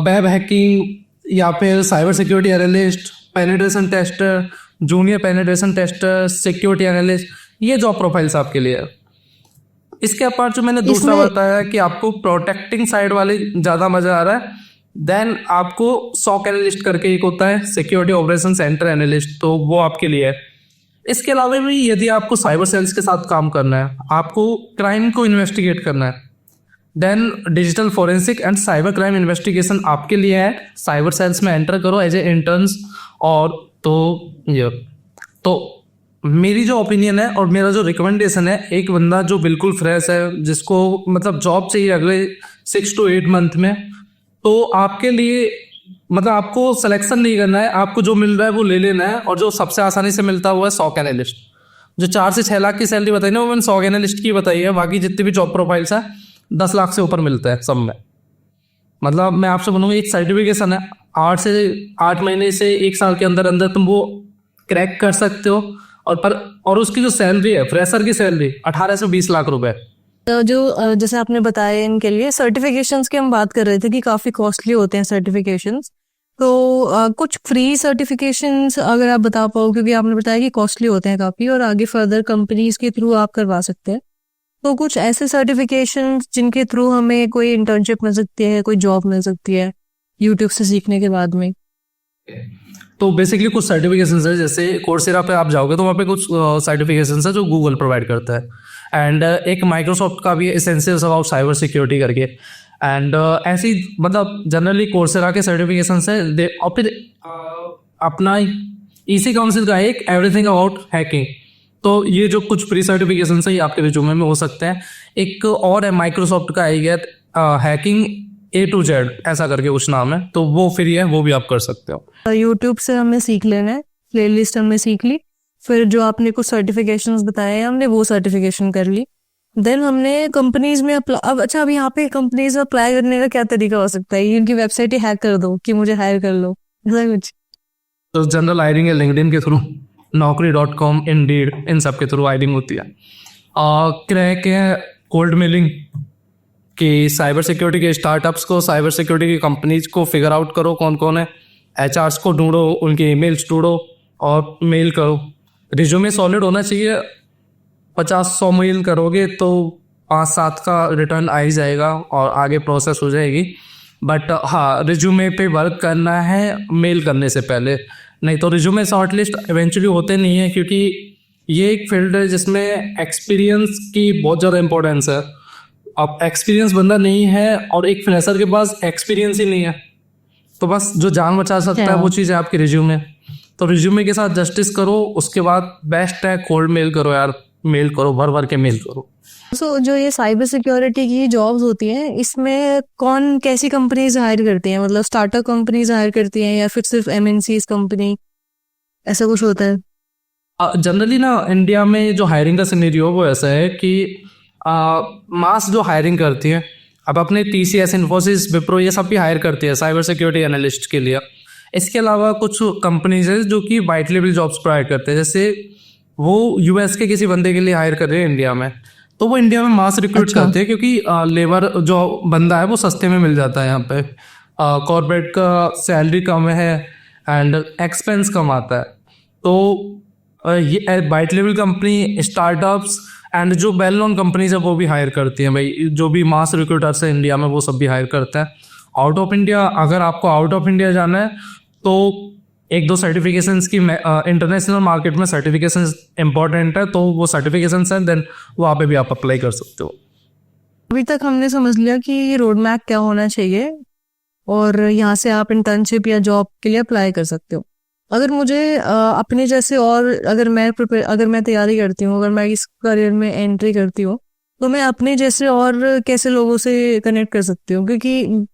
वेब हैकिंग या फिर cyber security analyst, penetration tester, junior penetration tester, security analyst, ये जॉब प्रोफाइल्स आपके लिए है। इसके अपार्ट जो मैंने दूसरा इसमें बताया कि आपको प्रोटेक्टिंग साइड वाले ज़्यादा मजा आ रहा है, देन आपको सॉक एनालिस्ट करके एक होता है, सिक्योरिटी ऑपरेशन सेंटर एनालिस्ट, तो वो आपके लिए है। इसके अलावा भी यदि आपको साइबर सेल्स के साथ काम करना है, आपको क्राइम को इन्वेस्टिगेट करना है, then digital forensic and cyber crime investigation आपके लिए है। साइबर सेल्स में एंटर करो एज ए इंटर्न्स। और तो ये तो मेरी जो ओपिनियन है और मेरा जो रिकमेंडेशन है, एक बंदा जो बिल्कुल फ्रेश है, जिसको मतलब जॉब चाहिए अगले 6 to 8 मंथ में, तो आपके लिए मतलब आपको सिलेक्शन नहीं करना है, आपको जो मिल रहा है वो ले लेना है। और जो सबसे आसानी से मिलता हुआ है सॉक एनालिस्ट, जो 4 से 6 लाख की सैलरी बताई ना, वो मैंने सॉक एनालिस्ट की बताई है। बाकी जितनी भी जॉब प्रोफाइल्स है 10 लाख से ऊपर मिलता है सब में। मतलब मैं आपसे बोलूँगा, एक सर्टिफिकेशन है, 8 महीने से 1 साल के अंदर अंदर तुम वो क्रैक कर सकते हो। और उसकी जो सैलरी है, फ्रेशर की सैलरी 18 से 20 लाख रुपए। तो जो जैसे आपने बताया, इनके लिए सर्टिफिकेशंस की हम बात कर रहे थे कि काफ़ी कॉस्टली होते हैं सर्टिफिकेशंस। तो कुछ फ्री सर्टिफिकेशंस अगर आप बता पाओ, क्योंकि आपने बताया कि कॉस्टली होते हैं काफ़ी और आगे फर्दर कंपनीज के थ्रू आप करवा सकते हैं। तो कुछ ऐसे सर्टिफिकेशंस जिनके थ्रू हमें कोई इंटर्नशिप मिल सकती है, कोई जॉब मिल सकती है यूट्यूब से सीखने के बाद में। तो बेसिकली कुछ सर्टिफिकेशंस है, जैसे कोर्सेरा पे आप जाओगे तो वहाँ पे कुछ सर्टिफिकेशंस है जो गूगल प्रोवाइड करता है। एंड एक माइक्रोसॉफ्ट का भी है, एसेंशियल्स अबाउट साइबर सिक्योरिटी करके। एंड ऐसी मतलब जनरली कोर्सेरा के सर्टिफिकेशंस है। और फिर अपना इसी काउंसिल का एक एवरीथिंग अबाउट हैकिंग। तो ये जो कुछ प्री सर्टिफिकेशंस है, ये आपके रिज्यूमे में हो सकते हैं। एक और है माइक्रोसॉफ्ट का, I get hacking A to Z ऐसा करके कुछ नाम है, तो वो फ्री है, वो भी आप कर सकते हो। यूट्यूब से हमने सीख लेना है, प्लेलिस्ट हमने सीख ली, फिर जो आपने कुछ सर्टिफिकेशंस बताए हमने वो सर्टिफिकेशन कर ली, देन हमने कंपनीज में अब अच्छा, अब यहाँ पे कंपनीज में अप्लाई करने का क्या तरीका हो सकता है? इनकी वेबसाइट ही हैक कर दो कि मुझे हायर कर लो, ऐसा कुछ? तो जनरल हायरिंग है लिंक्डइन के थ्रू, naukri.com, इंडीड, इन सब के थ्रू हायरिंग होती है। क्रैक है कोल्ड मेलिंग, कि साइबर सिक्योरिटी के स्टार्टअप्स को, साइबर सिक्योरिटी की कंपनीज को फिगर आउट करो कौन कौन है, एचआर्स को ढूंढो, उनके ईमेल्स ढूंढो और मेल करो। रिज्यूमे सॉलिड होना चाहिए, 50-100 मेल करोगे तो 5-7 का रिटर्न आ ही जाएगा और आगे प्रोसेस हो जाएगी। बट हाँ, रिज्यूमे पे वर्क करना है मेल करने से पहले, नहीं तो रिज्यूमे शॉर्टलिस्ट इवेंचुअली होते नहीं है, क्योंकि ये एक फील्ड है जिसमें एक्सपीरियंस की बहुत ज़्यादा इंपॉर्टेंस है। अब एक्सपीरियंस बंदा नहीं है और एक फ्रेशर के पास एक्सपीरियंस ही नहीं है, तो बस जो जान बचा सकता है वो चीज़ है आपके रिज्यूमे। तो रिज्यूमे के साथ जस्टिस करो, उसके बाद बेस्ट है कोल्ड मेल करो यार, मेल करो, भर भर के मेल करो। सो जो ये साइबर सिक्योरिटी की जॉब्स होती हैं, इसमें कौन कैसी कंपनीज हायर करती हैं? मतलब स्टार्टअप कंपनीज हायर करती हैं या फिर सिर्फ एमएनसीज कंपनी, ऐसा कुछ होता है? जनरली ना इंडिया में जो हायरिंग का सिनेरियो वो ऐसा है कि मास जो हायरिंग करती है, अब अपने TCS, इन्फोसिस, विप्रो, ये सब भी हायर करती है साइबर सिक्योरिटी एनालिस्ट के लिए। इसके अलावा कुछ कंपनीज है जो कि वाइट लेवल जॉब्स प्रोवाइड करते हैं, जैसे वो US के किसी बंदे के लिए हायर कर रहे हैं इंडिया में, तो वो इंडिया में मास रिक्रूट करते हैं, क्योंकि लेबर जो बंदा है वो सस्ते में मिल जाता है यहाँ पे। कॉर्पोरेट का सैलरी कम है एंड एक्सपेंस कम आता है। तो ये white level company, startups and जो वेल नोन कंपनीज है वो भी हायर करती हैं भाई। जो भी मास रिक्रूटर्स है इंडिया में वो सब भी हायर करते हैं। आउट ऑफ इंडिया, अगर आपको आउट ऑफ इंडिया जाना है तो 1-2 सर्टिफिकेशंस की, इंटरनेशनल मार्केट में सर्टिफिकेशंस इंपॉर्टेंट है, तो वो सर्टिफिकेशंस हैं, देन वहाँ पे भी आप अप्लाई कर सकते हो। अभी तक हमने समझ लिया कि रोड मैप क्या होना चाहिए और यहाँ से आप इंटर्नशिप या जॉब के लिए अप्लाई कर सकते हो। अगर मुझे अपने जैसे, और अगर मैं तैयारी करती हूँ, अगर मैं इस करियर में एंट्री करती हूँ, तो मैं अपने जैसे और कैसे लोगों से कनेक्ट कर सकती हूँ? क्योंकि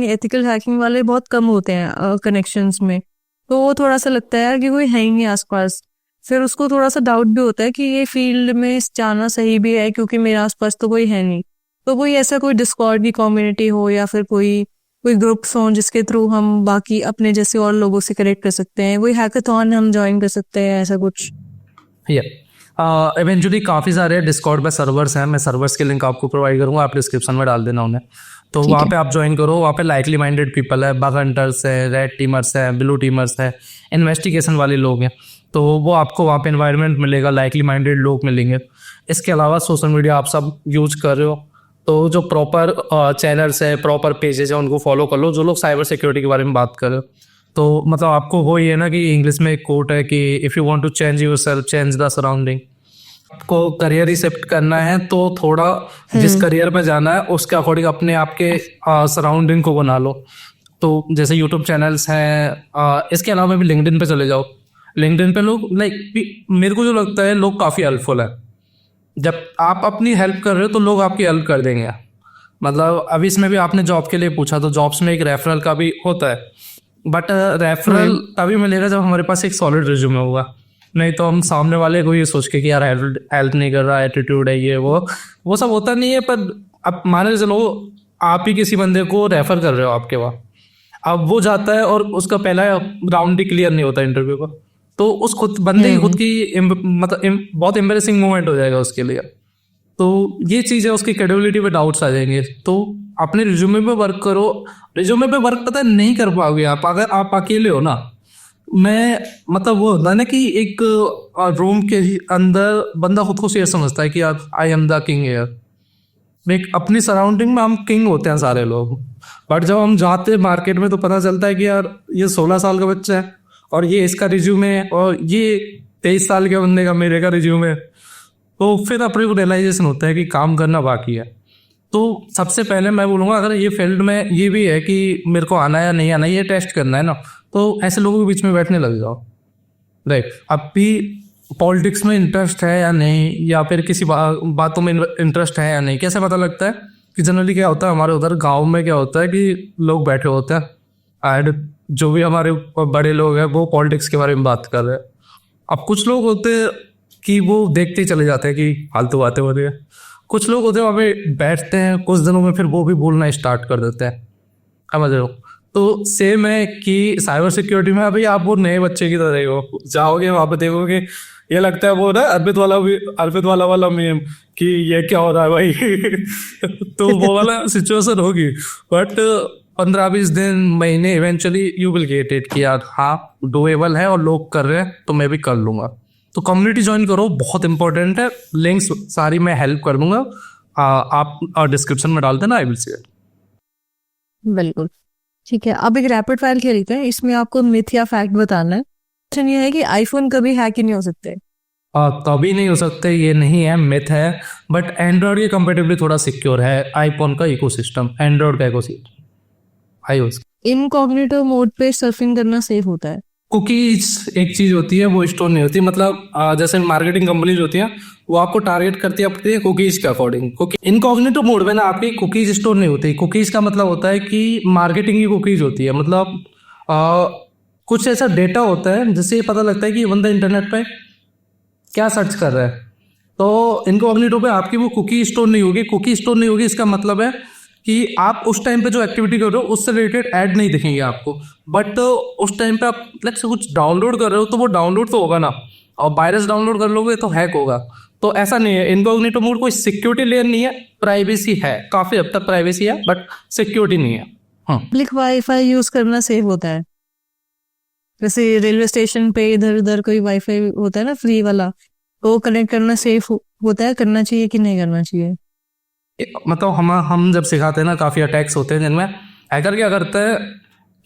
एथिकल हैकिंग वाले बहुत कम होते हैं कनेक्शंस में, तो वो थोड़ा सा लगता है यार कि कोई है ही नहीं आसपास। फिर उसको थोड़ा सा डाउट भी होता है कि ये फील्ड में जाना सही भी है, क्योंकि मेरे आसपास तो कोई है नहीं। तो कोई ऐसा कोई डिस्कॉर्ड की कम्युनिटी हो या फिर कोई कोई ग्रुप्स हों जिसके थ्रू हम बाकी अपने जैसे और लोगों से कनेक्ट कर सकते हैं, कोई हैकाथॉन हम ज्वाइन कर सकते हैं, ऐसा कुछ। या इवेंचुअली काफ़ी सारे डिस्कॉर्ड पे सर्वर्स हैं, मैं सर्वर्स के लिंक आपको प्रोवाइड करूँगा, आप डिस्क्रिप्शन में डाल देना उन्हें। तो ठीक वहाँ है। पे आप ज्वाइन करो, वहाँ पे लाइकली माइंडेड पीपल है, बग हंटर्स है, रेड टीमर्स है, ब्लू टीमर्स है, इन्वेस्टिगेशन वाले लोग हैं। तो वो आपको वहाँ पे इन्वायरमेंट मिलेगा, लाइकली माइंडेड लोग मिलेंगे। इसके अलावा सोशल मीडिया आप सब यूज कर रहे हो तो जो प्रॉपर चैनल्स है, प्रॉपर पेजेस है, उनको फॉलो कर लो, जो लोग साइबर सिक्योरिटी के बारे में बात कर रहे हो। तो मतलब आपको वो ये है ना कि इंग्लिश में एक कोट है कि if you want to change yourself change the surrounding. आपको करियर ही शिफ्ट करना है तो थोड़ा जिस करियर में जाना है उसके अकॉर्डिंग अपने आप के सराउंडिंग को बना लो। तो जैसे यूट्यूब चैनल्स हैं, इसके अलावा भी लिंक्डइन पे चले जाओ। लिंक्डइन पे लोग लाइक मेरे को जो लगता है लोग काफ़ी हेल्पफुल है। जब आप अपनी हेल्प कर रहे हो तो लोग आपकी हेल्प कर देंगे। मतलब अभी इसमें भी आपने जॉब के लिए पूछा तो जॉब्स में एक रेफरल का भी होता है, बट रेफरल तभी मिलेगा जब हमारे पास एक सॉलिड रिज्यूमे होगा। नहीं तो हम सामने वाले को ये सोच के कि यार हेल्प नहीं कर रहा, एटीट्यूड है, ये वो सब होता नहीं है। पर अब मान के चलो आप ही किसी बंदे को रेफर कर रहे हो आपके वहाँ, अब वो जाता है और उसका पहला राउंड ही क्लियर नहीं होता इंटरव्यू का, तो उस खुद बंदे की खुद की मतलब बहुत एम्बेरसिंग मोमेंट हो जाएगा उसके लिए। तो ये चीज़ है, उसकी क्रेडिबिलिटी पे डाउट्स आ जाएंगे। तो अपने रिज्यूमे पे वर्क करो। रिज्यूमे पे वर्क पता है नहीं कर पाओगे आप अगर आप अकेले हो ना। मैं मतलब वो होता है ना कि एक रूम के अंदर बंदा खुद को शेर समझता है कि यार I am the king here. एक अपनी सराउंडिंग में हम किंग होते हैं सारे लोग, बट जब हम जाते हैं मार्केट में तो पता चलता है कि यार ये 16 साल का बच्चा है और ये इसका रिज्यूमे है और ये 23 साल के बंदे का मेरे का रिज्यूमे है। तो फिर अपने को रियलाइजेशन होता है कि काम करना बाकी है। तो सबसे पहले मैं बोलूँगा अगर ये फील्ड में ये भी है कि मेरे को आना है या नहीं आना है, ये टेस्ट करना है ना, तो ऐसे लोगों के बीच में बैठने लग जाओ। राइट, अब भी पॉलिटिक्स में इंटरेस्ट है या नहीं, या फिर किसी बातों में इंटरेस्ट है या नहीं, कैसे पता लगता है कि जनरली क्या होता है हमारे उधर गांव में क्या होता है कि लोग बैठे होते हैं एंड जो भी हमारे बड़े लोग हैं वो पॉलिटिक्स के बारे में बात कर रहे हैं। अब कुछ लोग होते हैं कि वो देखते ही चले जाते हैं कि फालतू बातें हो रही है। कुछ लोग होते हैं वहाँ पे बैठते हैं कुछ दिनों में फिर वो भी बोलना स्टार्ट कर देते हैं, समझ रहे हो। तो सेम है कि साइबर सिक्योरिटी में अभी आप वो नए बच्चे की तरह हो, जाओगे वहाँ पे देखोगे ये लगता है वो ना अर्पित वाला मीम कि ये क्या हो रहा है भाई तो वो वाला सिचुएशन होगी। बट 15-20 दिन महीने eventually you will get it कि यार हाँ डूएबल है और लोग कर रहे हैं तो मैं भी कर लूँगा। तो कम्युनिटी ज्वाइन करो, बहुत इंपॉर्टेंट है। लिंक्स सारी मैं हेल्प कर दूंगा, आप डिस्क्रिप्शन में डाल देना, आई विल सी इट। बिल्कुल ठीक है। अब एक रैपिड फायर खेलते हैं, इसमें आपको मिथ या फैक्ट बताना है। क्वेश्चन ये है कि आईफोन कभी हैक ही नहीं हो सकते। कभी नहीं हो सकते, ये नहीं है, मिथ है। बट एंड्रॉयड के कंपेटिवली थोड़ा सिक्योर है आईफोन का इकोसिस्टम, एंड्रॉयड का इकोसिस्टम आईओएस। इनकॉग्निटो मोड पे सर्फिंग करना सेफ होता है। कुकीज एक चीज होती है वो स्टोर नहीं होती, मतलब जैसे मार्केटिंग कंपनीज होती हैं वो आपको टारगेट करती है अपने कुकीज के अकॉर्डिंग। इनकॉग्निटो मोड में ना आपकी कुकीज स्टोर नहीं होती। कुकीज का मतलब होता है कि मार्केटिंग की कुकीज होती है, मतलब कुछ ऐसा डेटा होता है जिससे ये पता लगता है कि ये बंदा इंटरनेट पे क्या सर्च कर रहा है। तो इनकॉग्निटो पे आपकी वो कुकी स्टोर नहीं होगी। कुकी स्टोर नहीं होगी इसका मतलब है कि आप उस टाइम पे जो एक्टिविटी कर रहे हो उससे रिलेटेड ऐड नहीं दिखेंगे आपको। बट उस टाइम पे आप लेट्स से कुछ डाउनलोड कर रहे हो तो वो डाउनलोड तो होगा ना, और वायरस डाउनलोड कर लोगे तो हैक होगा। तो ऐसा नहीं है, इनकॉग्निटो मोड कोई सिक्योरिटी लेयर नहीं है, प्राइवेसी है, काफ़ी हद तक प्राइवेसी है बट सिक्योरिटी नहीं है। पब्लिक वाईफाई यूज करना सेफ होता है। जैसे रेलवे स्टेशन पे इधर उधर कोई वाईफाई होता है ना फ्री वाला, तो कनेक्ट करना सेफ होता है, करना चाहिए कि नहीं करना चाहिए। मतलब हम जब सिखाते हैं ना, काफ़ी अटैक्स होते हैं जिनमें हैकर क्या करता है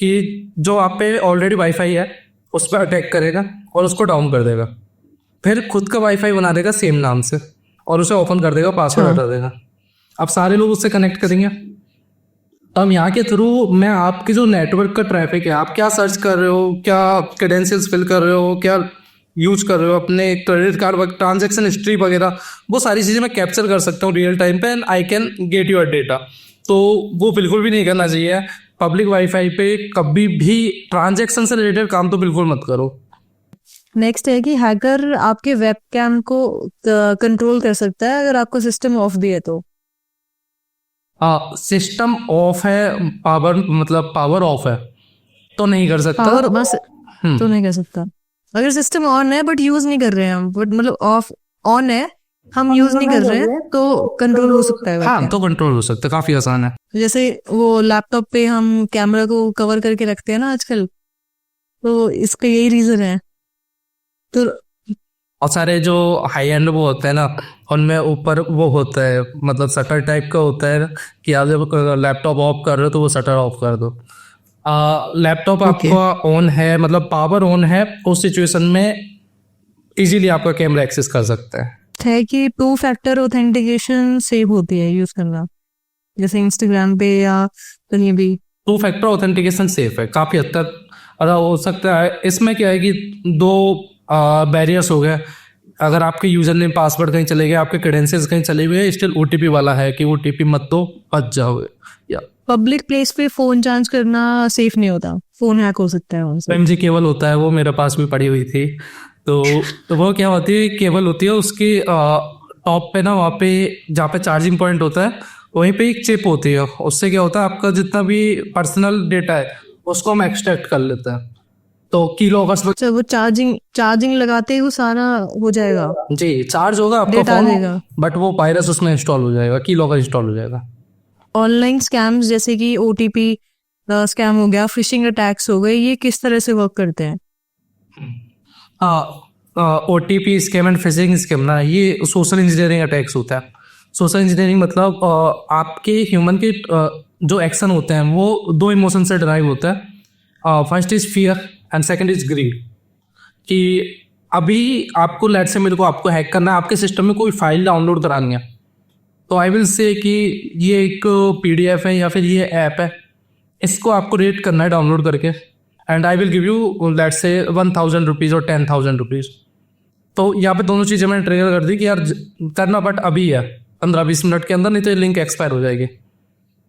कि जो आप पे ऑलरेडी वाईफाई है उस पर अटैक करेगा और उसको डाउन कर देगा, फिर खुद का वाईफाई बना देगा सेम नाम से और उसे ओपन कर देगा, पासवर्ड हटा देगा। अब सारे लोग उससे कनेक्ट करेंगे। अब यहाँ के थ्रू मैं आपके जो नेटवर्क का ट्रैफिक है, आप क्या सर्च कर रहे हो, क्या क्रेडेंशियल्स फिल कर रहे हो, क्या यूज कर रहे हो, अपने क्रेडिट कार्ड ट्रांजैक्शन हिस्ट्री वगैरह, वो सारी चीज़ें मैं कैप्चर कर सकता हूँ रियल टाइम पे and I can get your data. तो वो बिल्कुल भी नहीं करना चाहिए। पब्लिक वाईफाई पे कभी भी ट्रांजैक्शन से रिलेटेड काम तो बिल्कुल मत करो। नेक्स्ट है कि हैकर आपके वेबकैम को कंट्रोल कर सकता है अगर आपका सिस्टम ऑफ भी है तो। सिस्टम ऑफ है, पावर मतलब पावर ऑफ है तो नहीं कर सकता। पावर बस हम्म। तो नहीं कर सकता। अगर सिस्टम ऑन है बट यूज नहीं कर रहे हैं हम, बट मतलब ऑफ ऑन है, हम यूज नहीं कर रहे हैं, तो कंट्रोल हो सकता है हाँ webcam। तो कंट्रोल हो सकता है, काफी आसान है। जैसे वो लैपटॉप पे हम कैमरा को कवर करके रखते हैं ना आजकल, तो इसका यही रीजन है। तो और सारे जो हाई एंड वो होते हैं ना, उनमें ऊपर वो होता है मतलब शटर टाइप का होता है कि आप जब लैपटॉप ऑफ कर रहे हो तो वो शटर ऑफ कर दो। Laptop Okay. आपका ऑन है मतलब पावर ऑन है, उस सिचुएशन में इजीली आपका कैमरा एक्सेस कर सकता है कि टू फैक्टर ऑथेंटिकेशन सेव होती है यूज करना, जैसे इंस्टाग्राम पे या कहीं भी। टू फैक्टर ऑथेंटिकेशन सेफ है काफ़ी हद तक। अगर हो सकता है इसमें क्या है कि दो बैरियर्स हो गए। अगर आपके यूजर नेम पासवर्ड कहीं चले गए, आपके क्रेडेंशियल्स कहीं चले हुए, स्टिल ओटीपी वाला है कि ओटीपी मत दो, बच जाओगे। या पब्लिक प्लेस पे फोन चार्ज करना सेफ नहीं होता, फोन हैक हो सकता है उनसे। एमजी केबल होता है, वो मेरे पास भी पड़ी हुई थी। तो वो क्या होती है, केबल होती है उसकी टॉप पे ना, वहाँ पे जहाँ पे चार्जिंग पॉइंट होता है वहीं पे एक चिप होती है। उससे क्या होता है, आपका जितना भी पर्सनल डेटा है उसको हम एक्सट्रैक्ट कर लेते हैं। तो कीलो अगस्त अच्छा, वो चार्जिंग लगाते ही वो सारा हो जाएगा, जी चार्ज होगा आपका डेटा आ फोन, जाएगा। बट वो वायरस उसमें इंस्टॉल हो जाएगा, कीलो का इंस्टॉल हो जाएगा। ऑनलाइन स्कैम्स जैसे कि ओटीपी स्कैम हो गया, फिशिंग अटैक्स हो गए, ये किस तरह से वर्क करते हैं? OTP scam and fishing scam ना, ये सोशल इंजीनियरिंग अटैक्स होता है। सोशल इंजीनियरिंग मतलब आपके ह्यूमन के जो एक्शन होते हैं वो दो इमोशन से ड्राइव होता है। First is fear and second is greed. कि अभी आपको लेट से मेरे को आपको हैक करना है, आपके सिस्टम में कोई फाइल डाउनलोड करानी है, तो आई विल से कि ये एक पीडीएफ है या फिर ये ऐप है, इसको आपको रेट करना है डाउनलोड करके, and I will give you let से 1000 रुपीज़ और 10,000 रुपीज़। तो यहाँ पे दोनों चीज़ें मैंने ट्रिगर कर दी कि यार करना, बट अभी है 15-20 मिनट के अंदर, नहीं तो ये लिंक एक्सपायर हो जाएगी।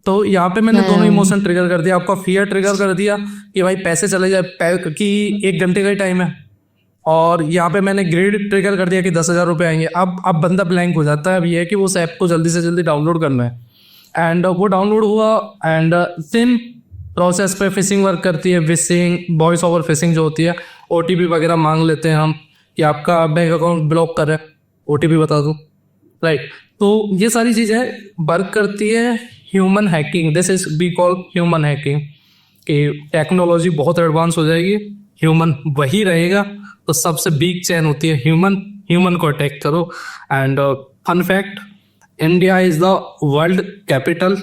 तो यहाँ पे मैंने दोनों इमोशन ट्रिगर कर दिया। आपका फियर ट्रिगर कर दिया कि भाई पैसे चले जाए, कि 1 घंटे का ही टाइम है, और यहाँ पे मैंने ग्रेड ट्रिगर कर दिया कि 10,000 रुपये आएंगे। अब बंदा ब्लैंक हो जाता है। अब ये है कि वो उस ऐप को जल्दी से जल्दी डाउनलोड करना है, एंड वो डाउनलोड हुआ, एंड सेम प्रोसेस पे फिशिंग वर्क करती है। फिशिंग, वॉइस ओवर फिशिंग जो होती है, ओटीपी वगैरह मांग लेते हैं हम कि आपका बैंक अकाउंट ब्लॉक कर है, ओटीपी बता दो, राइट। तो ये सारी चीज़ें वर्क करती है human hacking. This is be call human hacking. कि टेक्नोलॉजी बहुत एडवांस हो जाएगी, ह्यूमन वही रहेगा, तो सबसे बिग चैन होती है ह्यूमन को अटैक करो। And fun fact, India is the world capital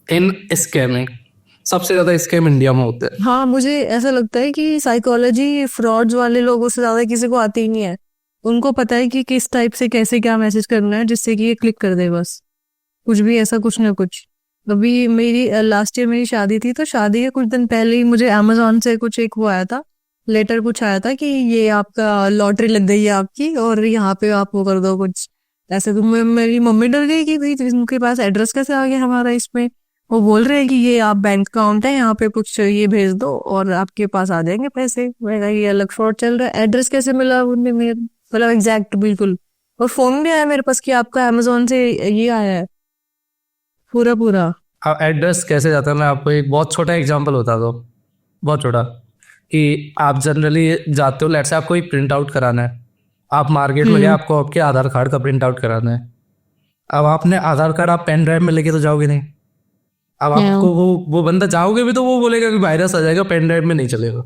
in scamming. सबसे ज़्यादा स्कैम इंडिया में होते हैं। हाँ, मुझे ऐसा लगता है कि साइकोलॉजी फ्रॉड्स वाले लोगों से ज्यादा किसी को आती ही नहीं है। उनको पता है कि किस टाइप से कैसे क्या मैसेज करना है जिससे कि ये क्लिक कर दे, बस कुछ भी ऐसा कुछ ना कुछ। अभी मेरी लास्ट ईयर मेरी शादी थी, तो शादी के कुछ दिन पहले ही मुझे अमेजोन से कुछ एक वो आया था, लेटर कुछ आया था कि ये आपका लॉटरी लग गई है आपकी, और यहाँ पे आप वो कर दो कुछ ऐसे। तो मेरी मम्मी डर गई कि भाई उनके पास एड्रेस कैसे आ गया हमारा इसमें। वो बोल रहे हैं कि ये आप बैंक अकाउंट है, यहाँ पे कुछ ये भेज दो और आपके पास आ जाएंगे पैसे। मैं कहा ये अलग फ्रॉड चल रहा है। एड्रेस कैसे मिला उन्हें मेरे, मतलब एग्जैक्ट बिल्कुल। और फोन भी आया मेरे पास कि आपका अमेजोन से ये आया है पूरा। अब एड्रेस कैसे जाता है, मैं आपको एक बहुत छोटा एग्जांपल बता दो, बहुत छोटा। कि आप जनरली जाते हो, लेट से आपको एक प्रिंट आउट कराना है, आप मार्केट में गए, आपको आपके आधार कार्ड का प्रिंट आउट कराना है। अब आपने आधार कार्ड आप पेन ड्राइव में लेके तो जाओगे नहीं। अब आपको वो बंदा, जाओगे भी तो वो बोलेगा कि वायरस आ जाएगा, पेन ड्राइव में नहीं चलेगा।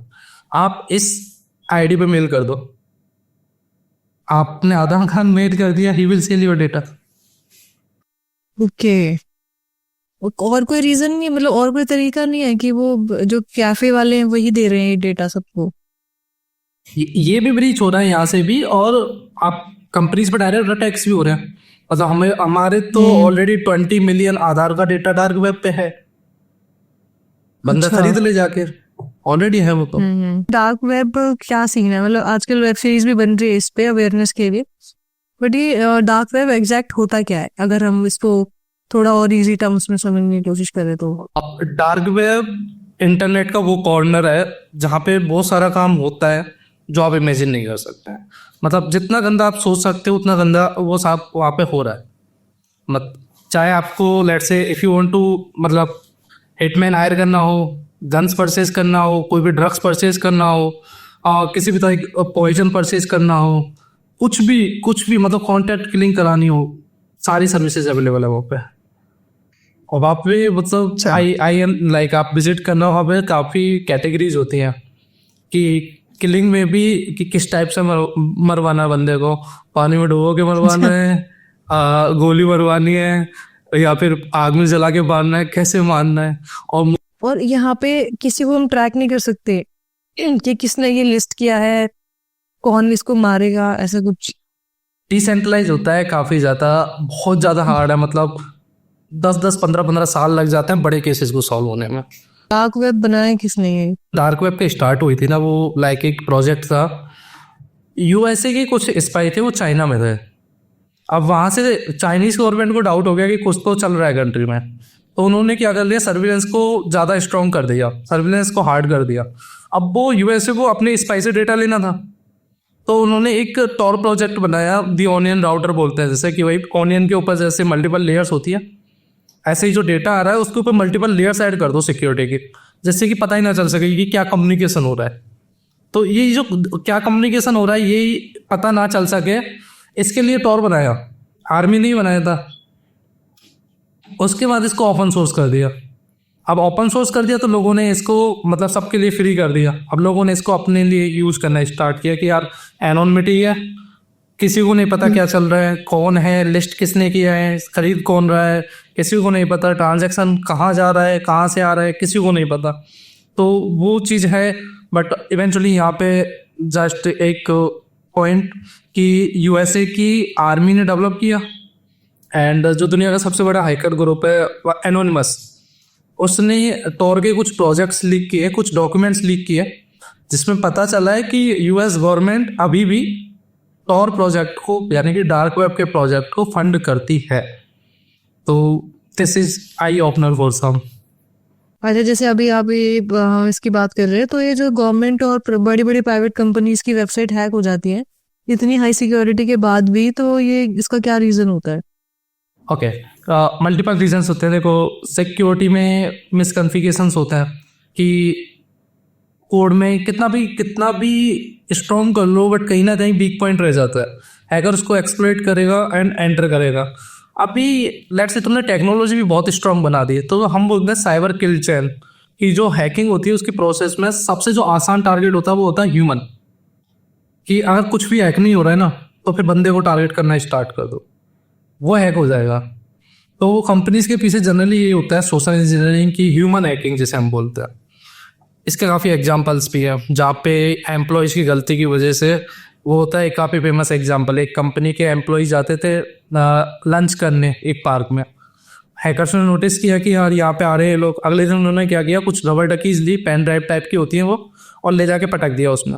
आप इस आईडी पे मेल कर दो, आपने आधार कार्ड मेल कर दिया, he will sell your data. Okay, और कोई रीजन नहीं, मतलब और कोई तरीका नहीं है कि वो जो कैफे वाले हैं वही दे रहे हैं डेटा सबको? ये भी ब्रीच हो रहा है यहाँ से भी, और आप कंपनीज पर डायरेक्ट टैक्स भी हो रहे हैं। मतलब हमारे तो ऑलरेडी 20 मिलियन आधार का डेटा डार्क वेब पे है, बंदा खरीद ले जाके, ऑलरेडी है वो तो। डार्क वेब क्या सीन है? मतलब आजकल वेब सीरीज भी बन रही है इस पे अवेयरनेस के लिए, बट ये डार्क वेब एग्जैक्ट होता क्या है, अगर हम इसको थोड़ा और इजी टर्म्स में समझने की कोशिश करें तो? डार्क वेब इंटरनेट का वो कॉर्नर है जहाँ पे बहुत सारा काम होता है, जो आप इमेजिन नहीं कर सकते हैं। मतलब जितना गंदा आप सोच सकते हो उतना गंदा वो साफ वहाँ पे हो रहा है। मत चाहे आपको let's say if you want to मतलब हिटमैन हायर करना हो, गन्स परचेज करना हो, कोई भी ड्रग्स परचेज करना हो, किसी भी तरह की पॉइजन परचेज करना हो, कुछ भी मतलब कॉन्टैक्ट किलिंग करानी हो, सारी सर्विसेज अवेलेबल है वहाँ पे। और वहाँ पे मतलब आई एम लाइक आप विजिट करना, वहाँ पे काफ़ी कैटेगरीज होती हैं कि किलिंग में भी कि किस टाइप से मरवाना है बंदे को, पानी में डुबो के मरवाना है, गोली मरवानी है, या फिर आग में जला के मारना है, कैसे मारना है। और यहाँ पे किसी को हम ट्रैक नहीं कर सकते कि किसने ये लिस्ट किया है, कौन इसको मारेगा, ऐसा कुछ। डिसेंट्रलाइज होता है काफ़ी ज़्यादा, बहुत ज़्यादा हार्ड है। मतलब 10-10 15-15 साल लग जाते हैं बड़े केसेस को सॉल्व होने में। डार्क वेब बनाया किसने ये? डार्क वेब के स्टार्ट हुई थी ना वो लाइक एक प्रोजेक्ट था, यूएसए के कुछ स्पाई थे, वो चाइना में थे। अब वहाँ से चाइनीज गवर्नमेंट को डाउट हो गया कि कुछ तो चल रहा है कंट्री में, तो उन्होंने क्या कर लिया, सर्विलेंस को ज़्यादा स्ट्रॉन्ग कर दिया, सर्विलेंस को हार्ड कर दिया। अब वो यूएसए को अपने स्पाई से डेटा लेना था, तो उन्होंने एक टॉर प्रोजेक्ट बनाया, दी ऑनियन राउटर बोलते हैं, जैसे कि वही ऑनियन के ऊपर जैसे मल्टीपल लेयर्स होती है, ऐसे ही जो डेटा आ रहा है उसके ऊपर मल्टीपल लेयर्स ऐड कर दो सिक्योरिटी की, जिससे कि पता ही ना चल सके कि क्या कम्युनिकेशन हो रहा है। तो ये जो क्या कम्युनिकेशन हो रहा है यही पता ना चल सके, इसके लिए टॉर बनाया, आर्मी नहीं बनाया था। उसके बाद इसको ओपन सोर्स कर दिया। अब ओपन सोर्स कर दिया तो लोगों ने इसको मतलब सबके लिए फ्री कर दिया। अब लोगों ने इसको अपने लिए यूज़ करना स्टार्ट किया कि यार एनोनिमिटी है, किसी को नहीं पता क्या चल रहा है, कौन है, लिस्ट किसने किया है, खरीद कौन रहा है, किसी को नहीं पता, ट्रांजैक्शन कहाँ जा रहा है, कहाँ से आ रहा है, किसी को नहीं पता। तो वो चीज़ है। बट इवेंचुअली यहाँ पे जस्ट एक पॉइंट कि यूएसए की आर्मी ने डेवलप किया, एंड जो दुनिया का सबसे बड़ा हैकर ग्रुप है एनोनिमस, उसने टॉर के कुछ प्रोजेक्ट्स लीक किए, कुछ डॉक्यूमेंट्स लीक किए, जिसमें पता चला है कि यूएस गवर्नमेंट अभी भी टॉर प्रोजेक्ट को यानी कि डार्क वेब के प्रोजेक्ट को फंड करती है। तो this is eye opener for some. अच्छा, जैसे अभी आप ये इसकी बात कर रहे हैं, तो ये जो गवर्नमेंट और बड़ी बड़ी प्राइवेट कंपनीज की वेबसाइट हैक हो जाती है इतनी हाई सिक्योरिटी के बाद भी, तो ये इसका क्या रीज़न होता है? ओके, मल्टीपल रीजंस होते हैं। देखो, सिक्योरिटी में मिसकॉन्फ़िगरेशंस होता है कि कोड में कितना भी स्ट्रॉन्ग कर लो, बट कहीं ना कहीं वीक पॉइंट रह जाता है, हैकर उसको एक्सप्लॉइट करेगा एंड एंटर करेगा। अभी लेट्स से तुमने टेक्नोलॉजी भी बहुत स्ट्रॉन्ग बना दी है, तो हम बोलते हैं साइबर किल चैन, कि जो हैकिंग होती है उसकी प्रोसेस में सबसे जो आसान टारगेट होता है वो होता है ह्यूमन। कि अगर कुछ भी हैक नहीं हो रहा है ना, तो फिर बंदे को टारगेट करना स्टार्ट कर दो, वो हैक हो जाएगा। तो वो कंपनीज के पीछे जनरली ये होता है सोशल इंजीनियरिंग की ह्यूमन हैकिंग जिसे हम बोलते हैं। इसके काफ़ी एग्जांपल्स भी हैं जहाँ पे एम्प्लॉयज़ की गलती की वजह से वो होता है। एक काफ़ी फेमस एग्जांपल, एक कंपनी के एम्प्लॉयज़ जाते थे लंच करने एक पार्क में, हैकर्स ने नोटिस किया कि यार यहाँ पे आ रहे हैं लोग। अगले दिन उन्होंने क्या किया, कुछ रबर डकीज ली, पेन ड्राइव टाइप की होती हैं वो, और ले जाके पटक दिया उसमें।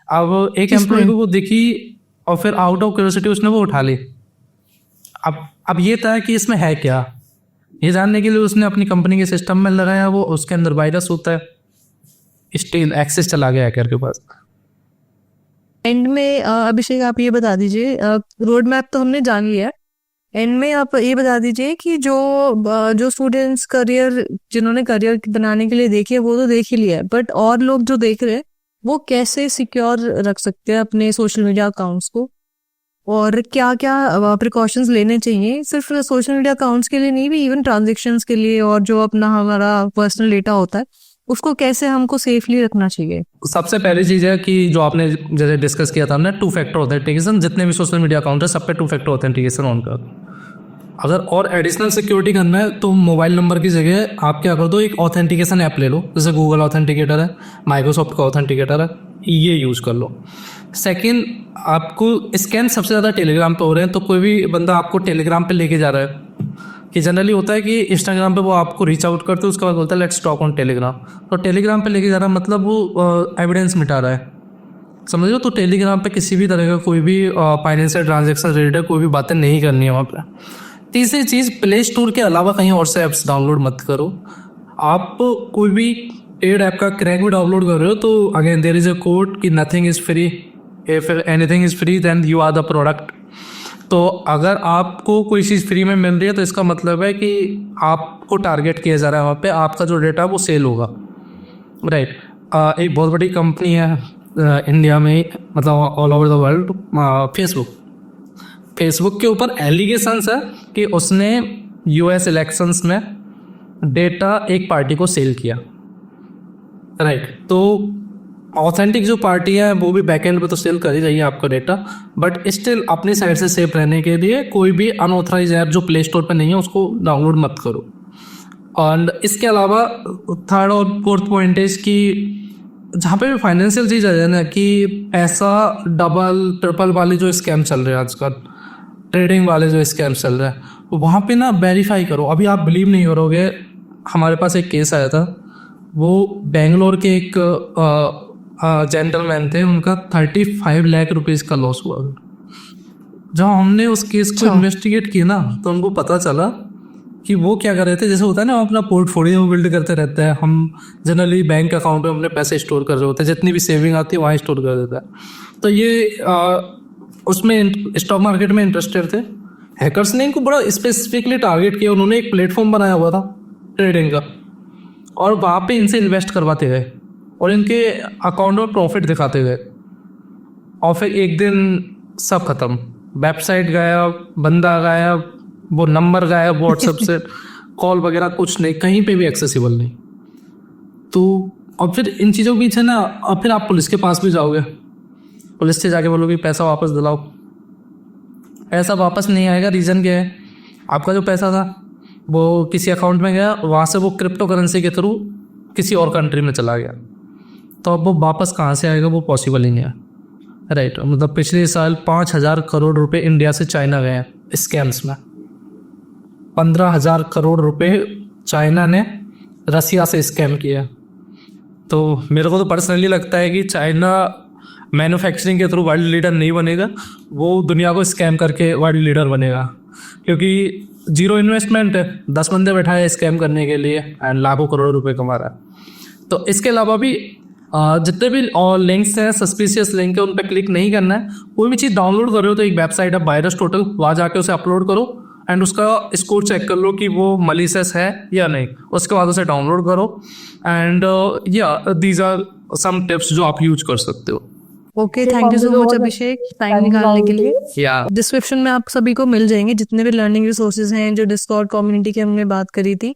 अब एक एम्प्लॉय को वो दिखी और फिर आउट ऑफ क्यूरियोसिटी उसने वो उठा ली। अब ये था कि इसमें है क्या, ये जानने के लिए उसने अपनी कंपनी के सिस्टम में लगाया, वो उसके अंदर वायरस होता है, स्टिल एक्सेस चला गया हैकर के पास। एंड में अभिषेक आप ये बता दीजिए, रोड मैप तो हमने जान लिया, एंड में आप ये बता दीजिए कि जो स्टूडेंट्स करियर, जिन्होंने करियर बनाने के लिए देखी है वो तो देख ही लिया है, बट और लोग जो देख रहे हैं वो कैसे सिक्योर रख सकते हैं अपने सोशल मीडिया अकाउंट्स को, और क्या क्या प्रिकॉशंस लेने चाहिए, सिर्फ सोशल मीडिया अकाउंट्स के लिए नहीं भी, इवन ट्रांजेक्शन्स के लिए, और जो अपना हमारा पर्सनल डेटा होता है उसको कैसे हमको सेफली रखना चाहिए? सबसे पहली चीज़ है कि जो आपने जैसे डिस्कस किया था हमने, 2 फैक्टर ऑथेंटिकेशन। जितने भी सोशल मीडिया अकाउंट है सब पे 2 फैक्टर ऑथेंटिकेशन ऑन कर। अगर और एडिशनल सिक्योरिटी करना है तो मोबाइल नंबर की जगह आप क्या कर दो, एक ऑथेंटिकेशन ऐप ले लो, जैसे गूगल ऑथेंटिकेटर है, माइक्रोसॉफ्ट का ऑथेंटिकेटर है, ये यूज़ कर लो। सेकेंड, आपको स्कैन सबसे ज़्यादा टेलीग्राम पे हो रहे हैं, तो कोई भी बंदा आपको टेलीग्राम पे लेके जा रहा है, कि जनरली होता है कि इंस्टाग्राम पे वो आपको रीच आउट करते हैं, उसके बाद बोलता है लेट्स टॉक ऑन टेलीग्राम। तो टेलीग्राम पे लेके जा रहा है मतलब वो एविडेंस मिटा रहा है, समझ लो। तो टेलीग्राम पे किसी भी तरह का कोई भी फाइनेंशियल ट्रांजेक्शन रिलेटेड कोई भी बातें नहीं करनी है वहाँ पे। तीसरी चीज़, प्ले स्टोर के अलावा कहीं और से ऐप्स डाउनलोड मत करो। आप कोई भी पेड ऐप का क्रैक भी डाउनलोड कर रहे हो तो again there is a code कि nothing is free, if anything is free then you are the product. तो अगर आपको कोई चीज़ फ्री में मिल रही है तो इसका मतलब है कि आपको टारगेट किया जा रहा है, वहाँ पे आपका जो डेटा वो सेल होगा, राइट। एक बहुत बड़ी कंपनी है इंडिया में, मतलब all over the world, Facebook के ऊपर एलिगेशंस है कि उसने यूएस इलेक्शंस में डेटा एक पार्टी को सेल किया, राइट। तो ऑथेंटिक जो पार्टी है वो भी बैकएंड पे तो सेल कर ही रही है आपका डेटा, बट स्टिल अपनी साइड से सेफ रहने के लिए कोई भी अनऑथराइज ऐप जो प्ले स्टोर पे नहीं है उसको डाउनलोड मत करो। और इसके अलावा थर्ड और फोर्थ पॉइंट है कि जहाँ पे भी फाइनेंशियल चीज़ है ना, कि पैसा डबल ट्रिपल वाले जो स्कैम चल रहे हैं आजकल, ट्रेडिंग वाले जो स्कैम चल रहे हैं, वहाँ पे ना वेरीफाई करो। अभी आप बिलीव नहीं करोगे, हमारे पास एक केस आया था, वो बेंगलोर के एक जेंटलमैन थे, उनका 35 लाख रुपीज़ का लॉस हुआ। जब हमने उस केस को इन्वेस्टिगेट किया ना तो उनको पता चला कि वो क्या कर रहे थे, जैसे होता है ना अपना पोर्टफोलियो बिल्ड करते रहते हैं, हम जनरली बैंक अकाउंट में अपने पैसे स्टोर कर रहे होते हैं, जितनी भी सेविंग आती है वहाँ स्टोर कर देता है। तो ये उसमें स्टॉक मार्केट में इंटरेस्टेड थे। हैकर्स ने इनको बड़ा स्पेसिफिकली टारगेट किया, उन्होंने एक प्लेटफॉर्म बनाया हुआ था ट्रेडिंग का, और वहाँ पे इनसे इन्वेस्ट करवाते गए और इनके अकाउंट में प्रॉफिट दिखाते गए, और फिर एक दिन सब खत्म, वेबसाइट गायब, बंदा गायब, वो नंबर गायब, व्हाट्सएप से कॉल वगैरह कुछ नहीं, कहीं पे भी एक्सेसिबल नहीं। तो और फिर इन चीज़ों के पीछे ना, और फिर आप पुलिस के पास भी जाओगे, पुलिस से जाके बोलोगे पैसा वापस दिलाओ, पैसा वापस नहीं आएगा। रीज़न क्या है, आपका जो पैसा था वो किसी अकाउंट में गया, वहाँ से वो क्रिप्टो करेंसी के थ्रू किसी और कंट्री में चला गया, तो अब वो वापस कहाँ से आएगा, वो पॉसिबल ही नहीं है, राइट। मतलब पिछले साल 5,000 करोड़ रुपए इंडिया से चाइना गए हैं स्कैम्स में, 15,000 करोड़ रुपए चाइना ने रसिया से स्कैम किया। तो मेरे को तो पर्सनली लगता है कि चाइना मैन्युफैक्चरिंग के थ्रू वर्ल्ड लीडर नहीं बनेगा, वो दुनिया को स्कैम करके वर्ल्ड लीडर बनेगा, क्योंकि जीरो इन्वेस्टमेंट है, 10 बंदे बैठाए स्कैम करने के लिए एंड लाखों करोड़ रुपए कमा रहा है। तो इसके अलावा भी जितने भी लिंक्स हैं, सस्पिशियस लिंक है, उन पर क्लिक नहीं करना है। कोई भी चीज़ डाउनलोड कर रहे हो तो एक वेबसाइट है वायरस टोटल, वहाँ जाके उसे अपलोड करो एंड उसका स्कोर चेक कर लो कि वो मलिशियस है या नहीं, उसके बाद उसे डाउनलोड करो। एंड या दीज आर सम टिप्स जो आप यूज कर सकते हो। Okay, thank you so much Abhishek time निकालने के लिए। या डिस्क्रिप्शन में आप सभी को मिल जाएंगे जितने भी लर्निंग रिसोर्सेज हैं, जो डिस्कॉर्ड कम्युनिटी की हमने बात करी थी,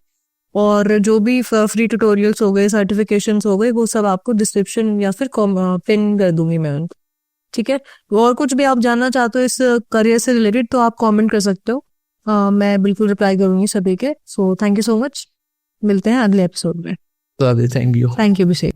और जो भी फ्री ट्यूटोरियल्स हो गए, सर्टिफिकेशंस हो गए, वो सब आपको डिस्क्रिप्शन या फिर पिन कर दूंगी मैं उनको, ठीक है। और कुछ भी आप जानना चाहते हो इस करियर से रिलेटेड तो आप कमेंट कर सकते हो, मैं बिल्कुल रिप्लाई करूंगी सभी के। So thank you so much, मिलते हैं अगले एपिसोड में। Thank you. Thank you Abhishek.